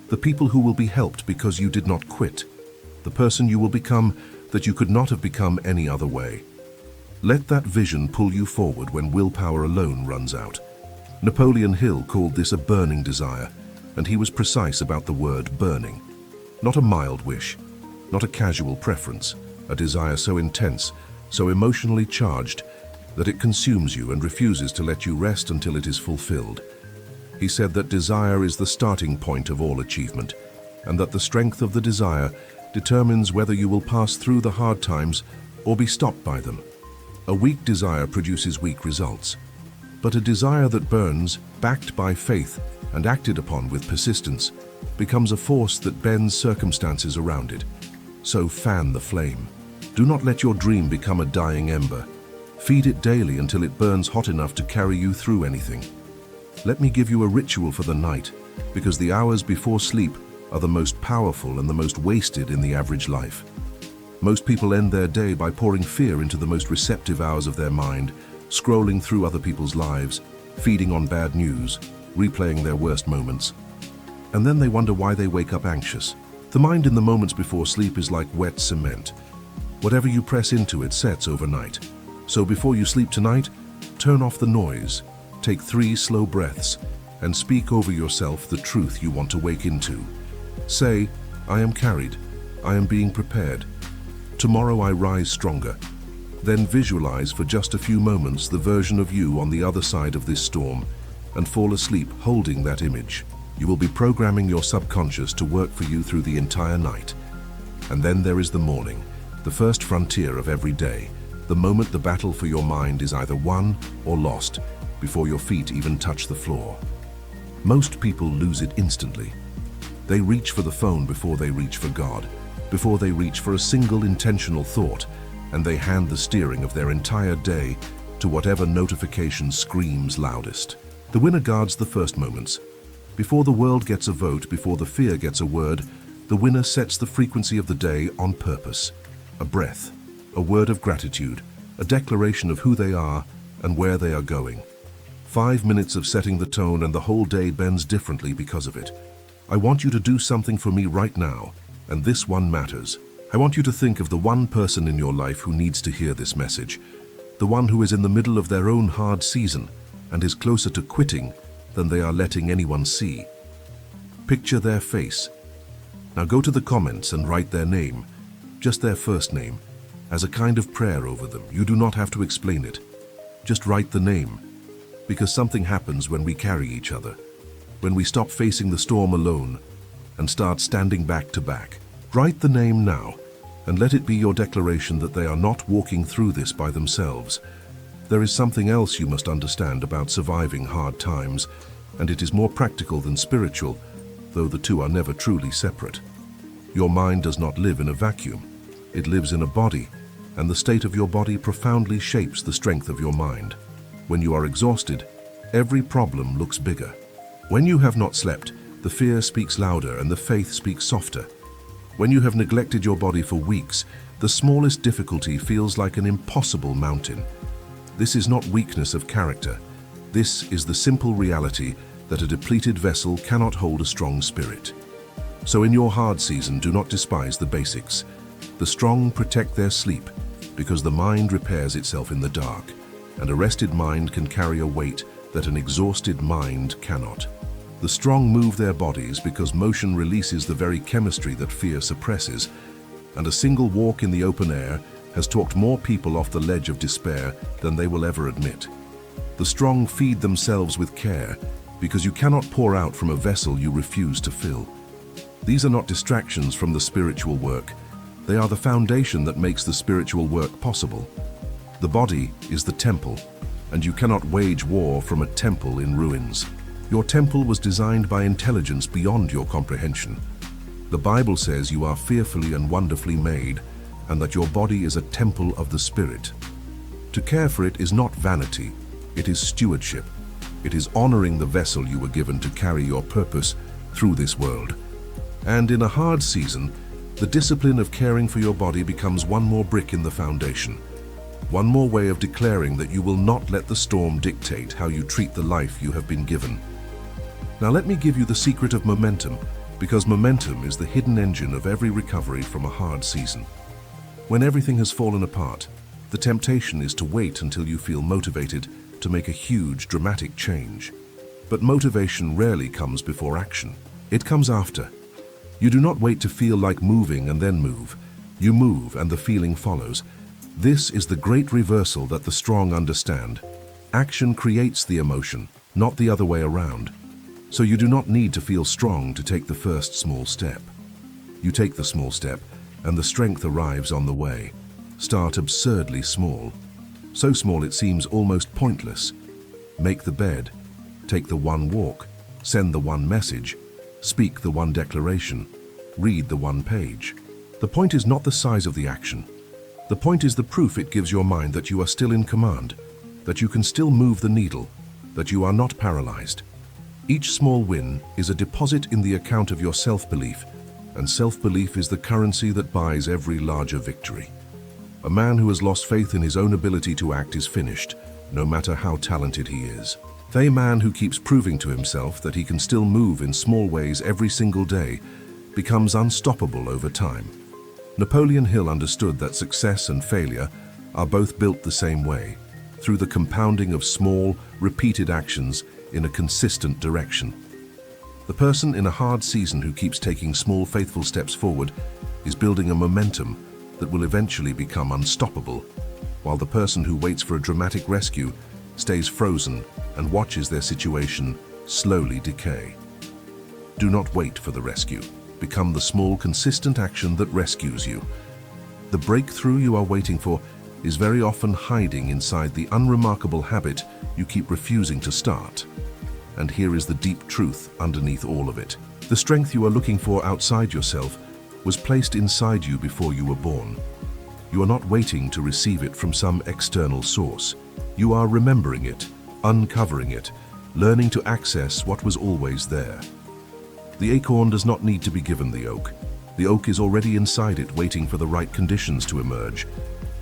[SPEAKER 1] the people who will be helped because you did not quit, the person you will become that you could not have become any other way. Let that vision pull you forward when willpower alone runs out. Napoleon Hill called this a burning desire, and he was precise about the word burning. Not a mild wish, not a casual preference, a desire so intense, so emotionally charged, that it consumes you and refuses to let you rest until it is fulfilled. He said that desire is the starting point of all achievement, and that the strength of the desire determines whether you will pass through the hard times or be stopped by them. A weak desire produces weak results, but a desire that burns, backed by faith and acted upon with persistence, becomes a force that bends circumstances around it. So fan the flame. Do not let your dream become a dying ember. Feed it daily until it burns hot enough to carry you through anything. Let me give you a ritual for the night, because the hours before sleep are the most powerful and the most wasted in the average life. Most people end their day by pouring fear into the most receptive hours of their mind, scrolling through other people's lives, feeding on bad news, replaying their worst moments. And then they wonder why they wake up anxious. The mind in the moments before sleep is like wet cement. Whatever you press into it sets overnight. So before you sleep tonight, turn off the noise, take 3 slow breaths, and speak over yourself the truth you want to wake into. Say, I am carried, I am being prepared. Tomorrow I rise stronger. Then visualize for just a few moments the version of you on the other side of this storm and fall asleep holding that image. You will be programming your subconscious to work for you through the entire night. And then there is the morning, the first frontier of every day, the moment the battle for your mind is either won or lost before your feet even touch the floor. Most people lose it instantly. They reach for the phone before they reach for God, before they reach for a single intentional thought, and they hand the steering of their entire day to whatever notification screams loudest. The winner guards the first moments. Before the world gets a vote, before the fear gets a word, the winner sets the frequency of the day on purpose. A breath, a word of gratitude, a declaration of who they are and where they are going. 5 minutes of setting the tone and the whole day bends differently because of it. I want you to do something for me right now, and this one matters. I want you to think of the one person in your life who needs to hear this message, the one who is in the middle of their own hard season and is closer to quitting than they are letting anyone see. Picture their face. Now go to the comments and write their name, just their first name, as a kind of prayer over them. You do not have to explain it. Just write the name, because something happens when we carry each other, when we stop facing the storm alone and start standing back to back. Write the name now, and let it be your declaration that they are not walking through this by themselves. There is something else you must understand about surviving hard times, and it is more practical than spiritual, though the two are never truly separate. Your mind does not live in a vacuum. It lives in a body, and the state of your body profoundly shapes the strength of your mind. When you are exhausted, every problem looks bigger. When you have not slept, the fear speaks louder and the faith speaks softer. When you have neglected your body for weeks, the smallest difficulty feels like an impossible mountain. This is not weakness of character. This is the simple reality that a depleted vessel cannot hold a strong spirit. So in your hard season, do not despise the basics. The strong protect their sleep because the mind repairs itself in the dark, and a rested mind can carry a weight that an exhausted mind cannot. The strong move their bodies because motion releases the very chemistry that fear suppresses, and a single walk in the open air has talked more people off the ledge of despair than they will ever admit. The strong feed themselves with care because you cannot pour out from a vessel you refuse to fill. These are not distractions from the spiritual work. They are the foundation that makes the spiritual work possible. The body is the temple, and you cannot wage war from a temple in ruins. Your temple was designed by intelligence beyond your comprehension. The Bible says you are fearfully and wonderfully made, and that your body is a temple of the Spirit. To care for it is not vanity, it is stewardship. It is honoring the vessel you were given to carry your purpose through this world. And in a hard season, the discipline of caring for your body becomes one more brick in the foundation. One more way of declaring that you will not let the storm dictate how you treat the life you have been given. Now let me give you the secret of momentum, because momentum is the hidden engine of every recovery from a hard season. When everything has fallen apart, the temptation is to wait until you feel motivated to make a huge, dramatic change. But motivation rarely comes before action. It comes after. You do not wait to feel like moving and then move. You move and the feeling follows. This is the great reversal that the strong understand. Action creates the emotion, not the other way around. So you do not need to feel strong to take the first small step. You take the small step, and the strength arrives on the way. Start absurdly small. So small it seems almost pointless. Make the bed. Take the one walk. Send the one message. Speak the one declaration. Read the one page. The point is not the size of the action. The point is the proof it gives your mind that you are still in command, that you can still move the needle, that you are not paralyzed. Each small win is a deposit in the account of your self-belief, and self-belief is the currency that buys every larger victory. A man who has lost faith in his own ability to act is finished, no matter how talented he is. The man who keeps proving to himself that he can still move in small ways every single day becomes unstoppable over time. Napoleon Hill understood that success and failure are both built the same way, through the compounding of small, repeated actions in a consistent direction. The person in a hard season who keeps taking small, faithful steps forward is building a momentum that will eventually become unstoppable. while the person who waits for a dramatic rescue stays frozen and watches their situation slowly decay. Do not wait for the rescue. Become the small, consistent action that rescues you. The breakthrough you are waiting for is very often hiding inside the unremarkable habit you keep refusing to start. And here is the deep truth underneath all of it. The strength you are looking for outside yourself was placed inside you before you were born. You are not waiting to receive it from some external source. You are remembering it, uncovering it, learning to access what was always there. The acorn does not need to be given the oak. The oak is already inside it, waiting for the right conditions to emerge.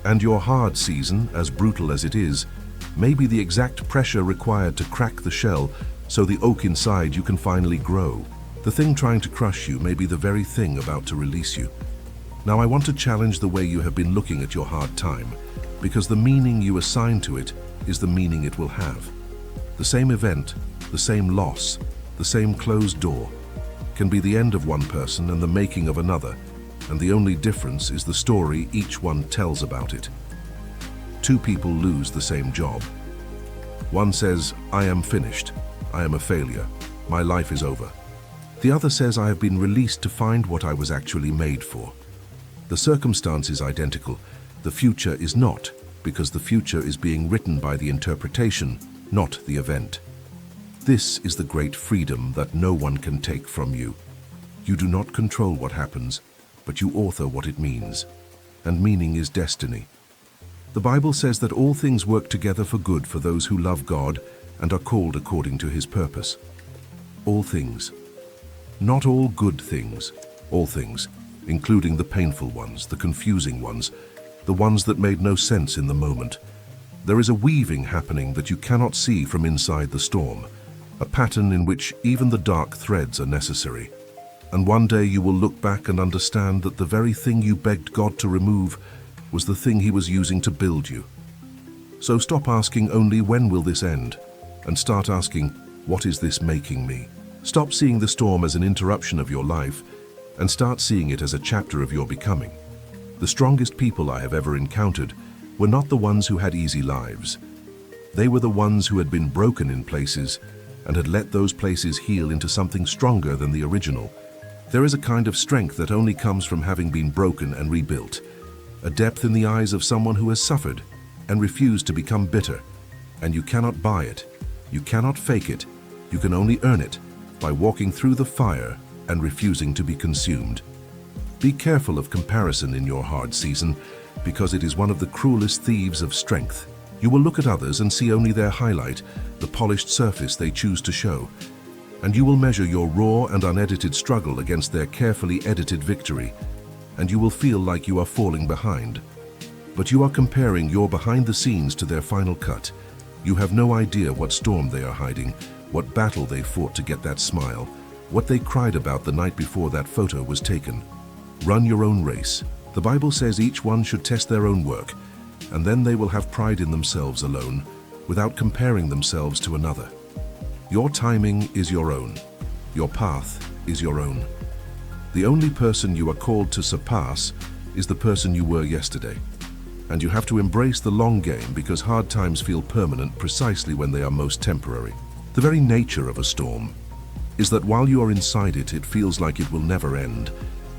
[SPEAKER 1] And your hard season, as brutal as it is, may be the exact pressure required to crack the shell so the oak inside you can finally grow. The thing trying to crush you may be the very thing about to release you. Now I want to challenge the way you have been looking at your hard time, because the meaning you assign to it is the meaning it will have. The same event, the same loss, the same closed door, can be the end of one person and the making of another, and the only difference is the story each one tells about it. Two people lose the same job. One says, "I am finished. I am a failure. My life is over." The other says, "I have been released to find what I was actually made for." The circumstance is identical. The future is not, because the future is being written by the interpretation, not the event. This is the great freedom that no one can take from you. You do not control what happens, but you author what it means. And meaning is destiny. The Bible says that all things work together for good for those who love God and are called according to His purpose. All things. Not all good things. All things, including the painful ones, the confusing ones, the ones that made no sense in the moment. There is a weaving happening that you cannot see from inside the storm, a pattern in which even the dark threads are necessary. And one day you will look back and understand that the very thing you begged God to remove was the thing He was using to build you. So stop asking only when will this end, and start asking, what is this making me? Stop seeing the storm as an interruption of your life, and start seeing it as a chapter of your becoming. The strongest people I have ever encountered were not the ones who had easy lives. They were the ones who had been broken in places and had let those places heal into something stronger than the original. There is a kind of strength that only comes from having been broken and rebuilt, a depth in the eyes of someone who has suffered and refused to become bitter. And you cannot buy it, you cannot fake it, you can only earn it by walking through the fire and refusing to be consumed. Be careful of comparison in your hard season, because it is one of the cruelest thieves of strength. You will look at others and see only their highlight, the polished surface they choose to show, and you will measure your raw and unedited struggle against their carefully edited victory, and you will feel like you are falling behind. But you are comparing your behind the scenes to their final cut. You have no idea what storm they are hiding, what battle they fought to get that smile, what they cried about the night before that photo was taken. Run your own race. The Bible says each one should test their own work, and then they will have pride in themselves alone, without comparing themselves to another. Your timing is your own. Your path is your own. The only person you are called to surpass is the person you were yesterday. And you have to embrace the long game, because hard times feel permanent precisely when they are most temporary. The very nature of a storm is that while you are inside it, it feels like it will never end,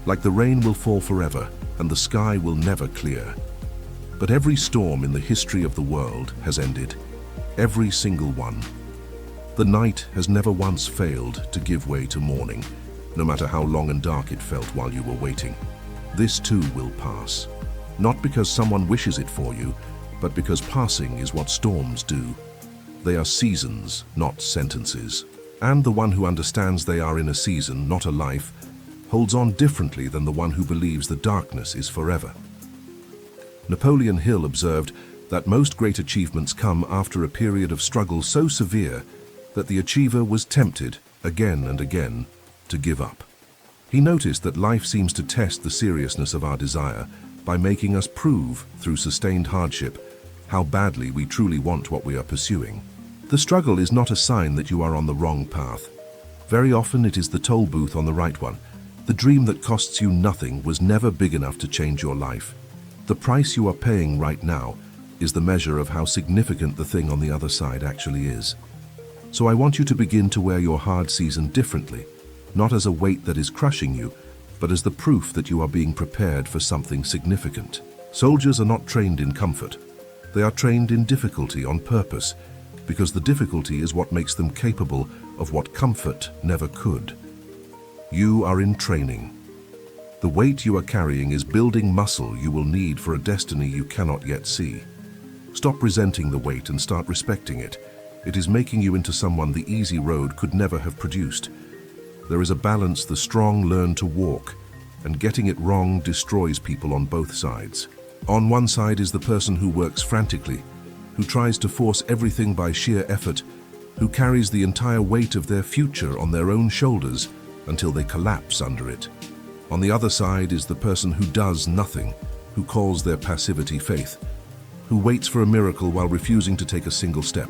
[SPEAKER 1] like the rain will fall forever and the sky will never clear. But every storm in the history of the world has ended. Every single one. The night has never once failed to give way to morning, no matter how long and dark it felt while you were waiting. This too will pass. Not because someone wishes it for you, but because passing is what storms do. They are seasons, not sentences. And the one who understands they are in a season, not a life, holds on differently than the one who believes the darkness is forever. Napoleon Hill observed that most great achievements come after a period of struggle so severe that the achiever was tempted, again and again, to give up. He noticed that life seems to test the seriousness of our desire by making us prove, through sustained hardship, how badly we truly want what we are pursuing. The struggle is not a sign that you are on the wrong path. Very often it is the toll booth on the right one. The dream that costs you nothing was never big enough to change your life. The price you are paying right now is the measure of how significant the thing on the other side actually is. So I want you to begin to wear your hard season differently, not as a weight that is crushing you, but as the proof that you are being prepared for something significant. Soldiers are not trained in comfort. They are trained in difficulty on purpose, because the difficulty is what makes them capable of what comfort never could. You are in training. The weight you are carrying is building muscle you will need for a destiny you cannot yet see. Stop resenting the weight and start respecting it. It is making you into someone the easy road could never have produced. There is a balance the strong learn to walk, and getting it wrong destroys people on both sides. On one side is the person who works frantically, who tries to force everything by sheer effort, who carries the entire weight of their future on their own shoulders until they collapse under it. On the other side is the person who does nothing, who calls their passivity faith, who waits for a miracle while refusing to take a single step.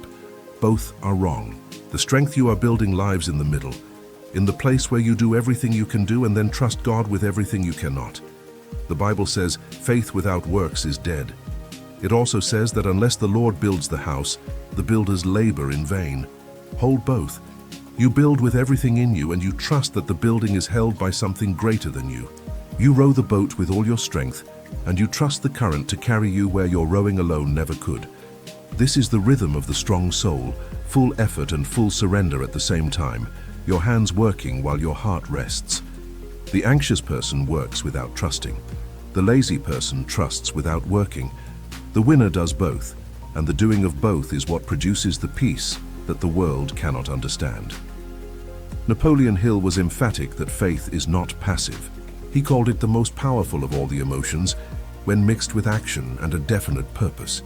[SPEAKER 1] Both are wrong. The strength you are building lies in the middle, in the place where you do everything you can do and then trust God with everything you cannot. The Bible says, faith without works is dead. It also says that unless the Lord builds the house, the builders labor in vain. Hold both. You build with everything in you and you trust that the building is held by something greater than you. You row the boat with all your strength and you trust the current to carry you where your rowing alone never could. This is the rhythm of the strong soul, full effort and full surrender at the same time, your hands working while your heart rests. The anxious person works without trusting. The lazy person trusts without working. The winner does both, and the doing of both is what produces the peace that the world cannot understand. Napoleon Hill was emphatic that faith is not passive. He called it the most powerful of all the emotions when mixed with action and a definite purpose.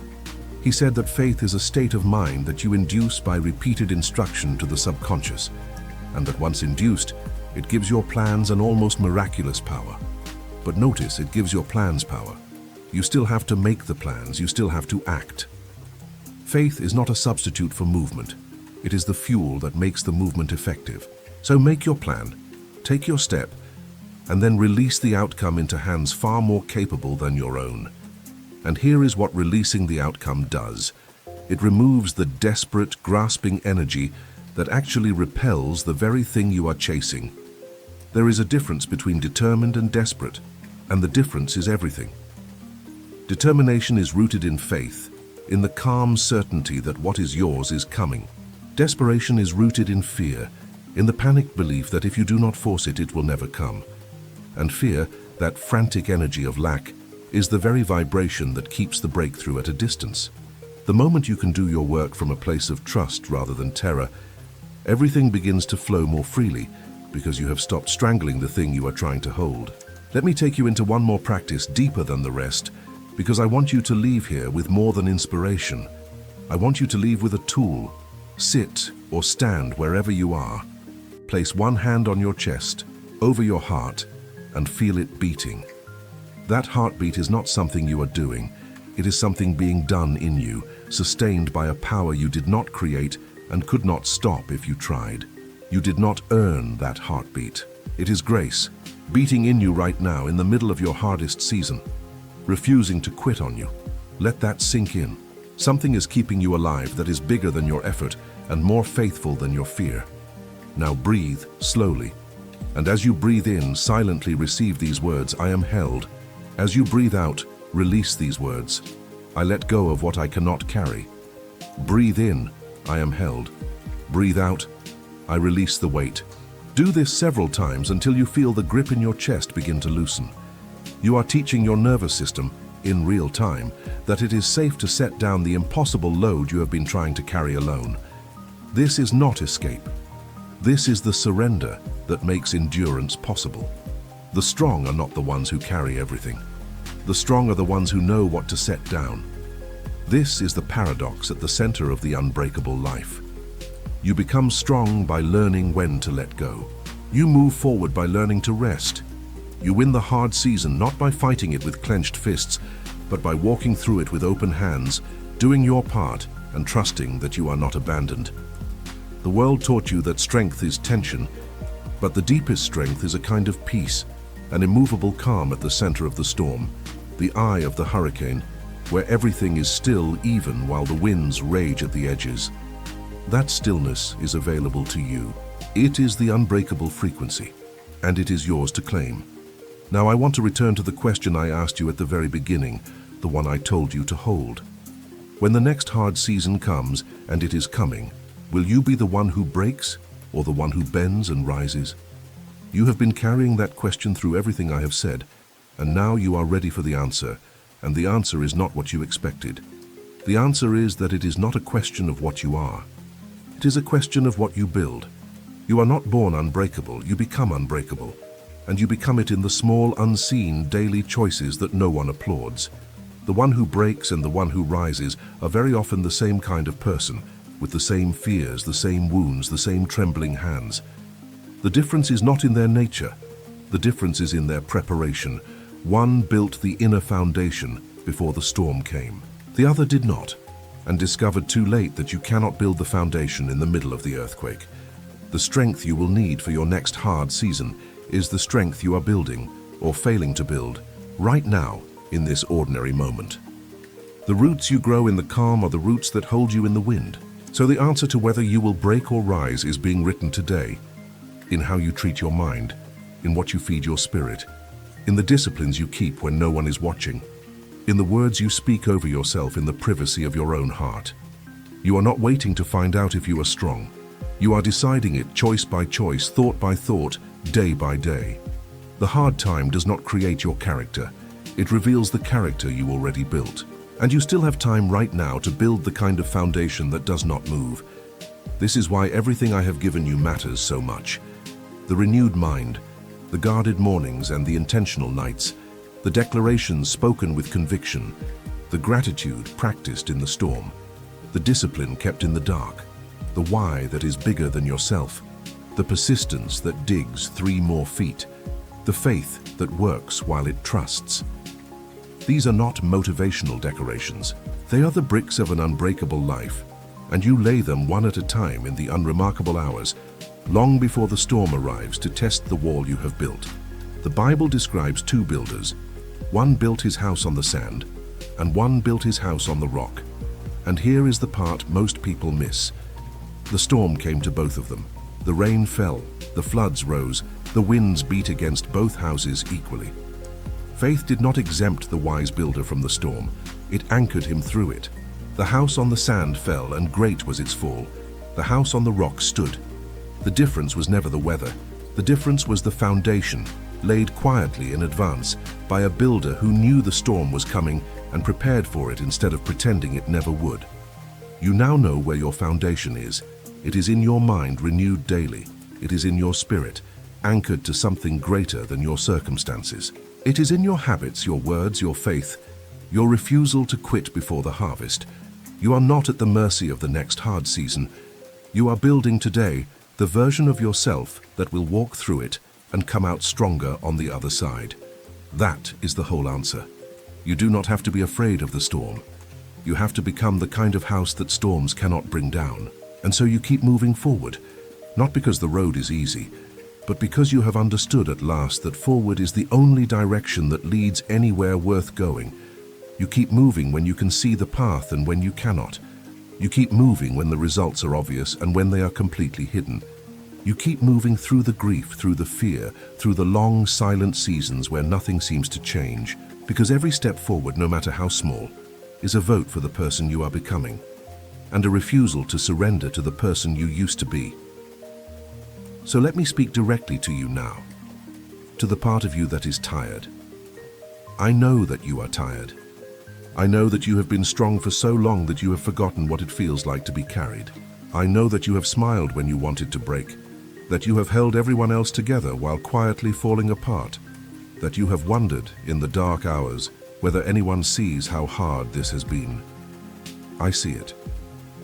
[SPEAKER 1] He said that faith is a state of mind that you induce by repeated instruction to the subconscious, and that once induced, it gives your plans an almost miraculous power. But notice, it gives your plans power. You still have to make the plans, you still have to act. Faith is not a substitute for movement. It is the fuel that makes the movement effective. So make your plan, take your step, and then release the outcome into hands far more capable than your own. And here is what releasing the outcome does. It removes the desperate, grasping energy that actually repels the very thing you are chasing. There is a difference between determined and desperate, and the difference is everything. Determination is rooted in faith, in the calm certainty that what is yours is coming. Desperation is rooted in fear, in the panicked belief that if you do not force it, it will never come. And fear, that frantic energy of lack, is the very vibration that keeps the breakthrough at a distance. The moment you can do your work from a place of trust rather than terror, everything begins to flow more freely because you have stopped strangling the thing you are trying to hold. Let me take you into one more practice deeper than the rest, because I want you to leave here with more than inspiration. I want you to leave with a tool. Sit or stand wherever you are. Place one hand on your chest, over your heart, and feel it beating. That heartbeat is not something you are doing. It is something being done in you, sustained by a power you did not create and could not stop if you tried. You did not earn that heartbeat. It is grace, beating in you right now in the middle of your hardest season, refusing to quit on you. Let that sink in. Something is keeping you alive that is bigger than your effort and more faithful than your fear. Now breathe slowly. And as you breathe in, silently receive these words, I am held. As you breathe out, release these words, I let go of what I cannot carry. Breathe in, I am held. Breathe out, I release the weight. Do this several times until you feel the grip in your chest begin to loosen. You are teaching your nervous system, in real time, that it is safe to set down the impossible load you have been trying to carry alone. This is not escape. This is the surrender that makes endurance possible. The strong are not the ones who carry everything. The strong are the ones who know what to set down. This is the paradox at the center of the unbreakable life. You become strong by learning when to let go. You move forward by learning to rest. You win the hard season not by fighting it with clenched fists, but by walking through it with open hands, doing your part and trusting that you are not abandoned. The world taught you that strength is tension, but the deepest strength is a kind of peace, an immovable calm at the center of the storm, the eye of the hurricane, where everything is still even while the winds rage at the edges. That stillness is available to you. It is the unbreakable frequency, and it is yours to claim. Now I want to return to the question I asked you at the very beginning, the one I told you to hold. When the next hard season comes, and it is coming, will you be the one who breaks or the one who bends and rises? You have been carrying that question through everything I have said, and now you are ready for the answer, and the answer is not what you expected. The answer is that it is not a question of what you are. It is a question of what you build. You are not born unbreakable, you become unbreakable, and you become it in the small, unseen, daily choices that no one applauds. The one who breaks and the one who rises are very often the same kind of person, with the same fears, the same wounds, the same trembling hands. The difference is not in their nature. The difference is in their preparation. One built the inner foundation before the storm came. The other did not, and discovered too late that you cannot build the foundation in the middle of the earthquake. The strength you will need for your next hard season is the strength you are building, or failing to build, right now, in this ordinary moment. The roots you grow in the calm are the roots that hold you in the wind. So the answer to whether you will break or rise is being written today, in how you treat your mind, in what you feed your spirit, in the disciplines you keep when no one is watching, in the words you speak over yourself in the privacy of your own heart. You are not waiting to find out if you are strong. You are deciding it choice by choice, thought by thought, day by day. The hard time does not create your character. It reveals the character you already built. And you still have time right now to build the kind of foundation that does not move. This is why everything I have given you matters so much. The renewed mind, the guarded mornings and the intentional nights, the declarations spoken with conviction, the gratitude practiced in the storm, the discipline kept in the dark, the why that is bigger than yourself, the persistence that digs 3 more feet, the faith that works while it trusts. These are not motivational decorations. They are the bricks of an unbreakable life, and you lay them one at a time in the unremarkable hours, long before the storm arrives to test the wall you have built. The Bible describes 2 builders. One built his house on the sand, and one built his house on the rock. And here is the part most people miss. The storm came to both of them. The rain fell, the floods rose, the winds beat against both houses equally. Faith did not exempt the wise builder from the storm. It anchored him through it. The house on the sand fell, and great was its fall. The house on the rock stood. The difference was never the weather. The difference was the foundation, laid quietly in advance by a builder who knew the storm was coming and prepared for it instead of pretending it never would. You now know where your foundation is. It is in your mind, renewed daily. It is in your spirit, anchored to something greater than your circumstances. It is in your habits, your words, your faith, your refusal to quit before the harvest. You are not at the mercy of the next hard season. You are building today the version of yourself that will walk through it and come out stronger on the other side. That is the whole answer. You do not have to be afraid of the storm. You have to become the kind of house that storms cannot bring down. And so you keep moving forward, not because the road is easy, but because you have understood at last that forward is the only direction that leads anywhere worth going. You keep moving when you can see the path and when you cannot. You keep moving when the results are obvious and when they are completely hidden. You keep moving through the grief, through the fear, through the long, silent seasons where nothing seems to change, because every step forward, no matter how small, is a vote for the person you are becoming, and a refusal to surrender to the person you used to be. So let me speak directly to you now, to the part of you that is tired. I know that you are tired. I know that you have been strong for so long that you have forgotten what it feels like to be carried. I know that you have smiled when you wanted to break, that you have held everyone else together while quietly falling apart, that you have wondered in the dark hours whether anyone sees how hard this has been. I see it.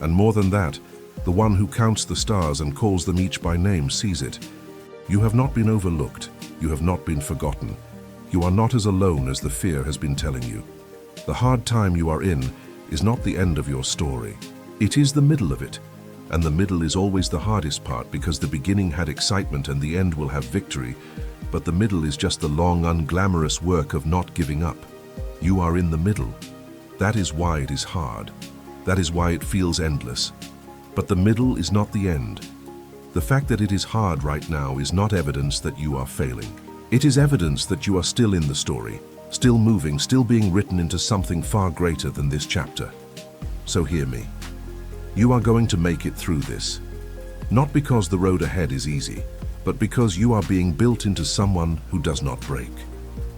[SPEAKER 1] And more than that, the one who counts the stars and calls them each by name sees it. You have not been overlooked. You have not been forgotten. You are not as alone as the fear has been telling you. The hard time you are in is not the end of your story. It is the middle of it. And the middle is always the hardest part because the beginning had excitement and the end will have victory. But the middle is just the long, unglamorous work of not giving up. You are in the middle. That is why it is hard. That is why it feels endless. But the middle is not the end. The fact that it is hard right now is not evidence that you are failing. It is evidence that you are still in the story, still moving, still being written into something far greater than this chapter. So hear me. You are going to make it through this. Not because the road ahead is easy, but because you are being built into someone who does not break.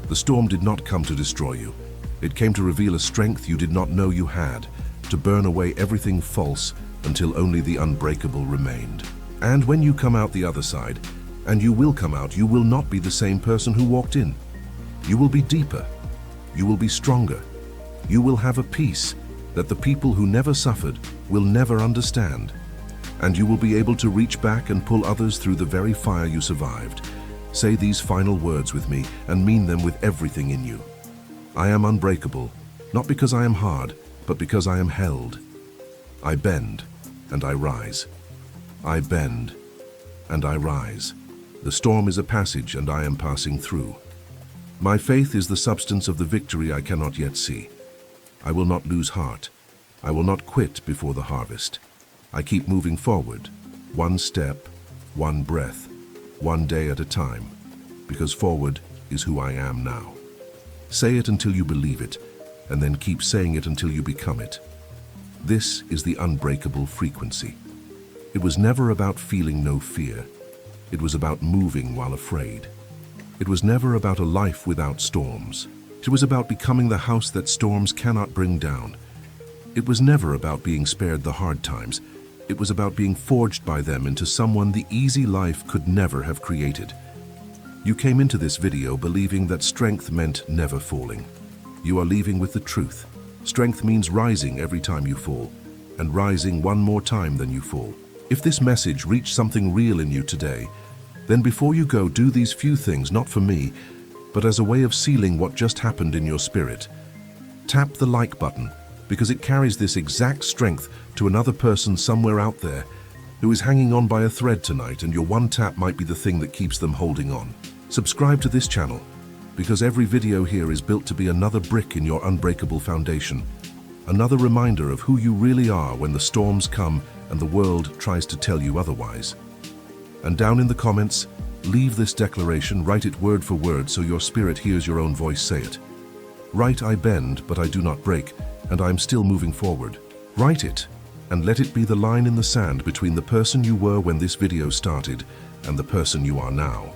[SPEAKER 1] The storm did not come to destroy you. It came to reveal a strength you did not know you had, to burn away everything false until only the unbreakable remained. And when you come out the other side, and you will come out, you will not be the same person who walked in. You will be deeper. You will be stronger. You will have a peace that the people who never suffered will never understand. And you will be able to reach back and pull others through the very fire you survived. Say these final words with me and mean them with everything in you. I am unbreakable, not because I am hard, but because I am held. I bend and I rise. I bend and I rise. The storm is a passage and I am passing through. My faith is the substance of the victory I cannot yet see. I will not lose heart. I will not quit before the harvest. I keep moving forward, one step, one breath, one day at a time, because forward is who I am now. Say it until you believe it, and then keep saying it until you become it. This is the unbreakable frequency. It was never about feeling no fear. It was about moving while afraid. It was never about a life without storms. It was about becoming the house that storms cannot bring down. It was never about being spared the hard times. It was about being forged by them into someone the easy life could never have created. You came into this video believing that strength meant never falling. You are leaving with the truth. Strength means rising every time you fall, and rising one more time than you fall. If this message reached something real in you today, then before you go, do these few things, not for me, but as a way of sealing what just happened in your spirit. Tap the like button, because it carries this exact strength to another person somewhere out there who is hanging on by a thread tonight, and your one tap might be the thing that keeps them holding on. Subscribe to this channel, because every video here is built to be another brick in your unbreakable foundation, another reminder of who you really are when the storms come and the world tries to tell you otherwise. And down in the comments, leave this declaration, write it word for word so your spirit hears your own voice say it. Write, I bend, but I do not break, and I am still moving forward. Write it, and let it be the line in the sand between the person you were when this video started and the person you are now.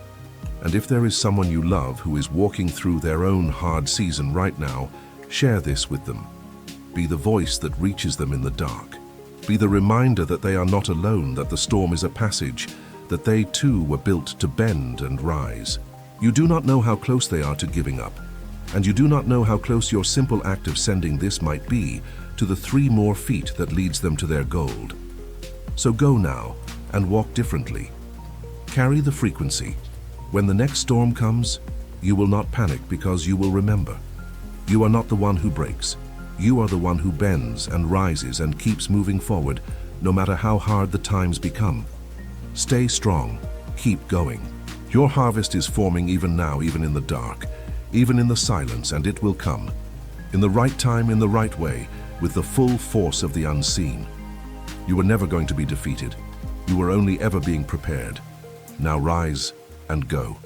[SPEAKER 1] And if there is someone you love who is walking through their own hard season right now, share this with them. Be the voice that reaches them in the dark. Be the reminder that they are not alone, that the storm is a passage, that they too were built to bend and rise. You do not know how close they are to giving up, and you do not know how close your simple act of sending this might be to the 3 more feet that leads them to their gold. So go now and walk differently. Carry the frequency. When the next storm comes, you will not panic, because you will remember. You are not the one who breaks. You are the one who bends and rises and keeps moving forward, no matter how hard the times become. Stay strong. Keep going. Your harvest is forming even now, even in the dark, even in the silence, and it will come. In the right time, in the right way, with the full force of the unseen. You were never going to be defeated. You were only ever being prepared. Now rise and go.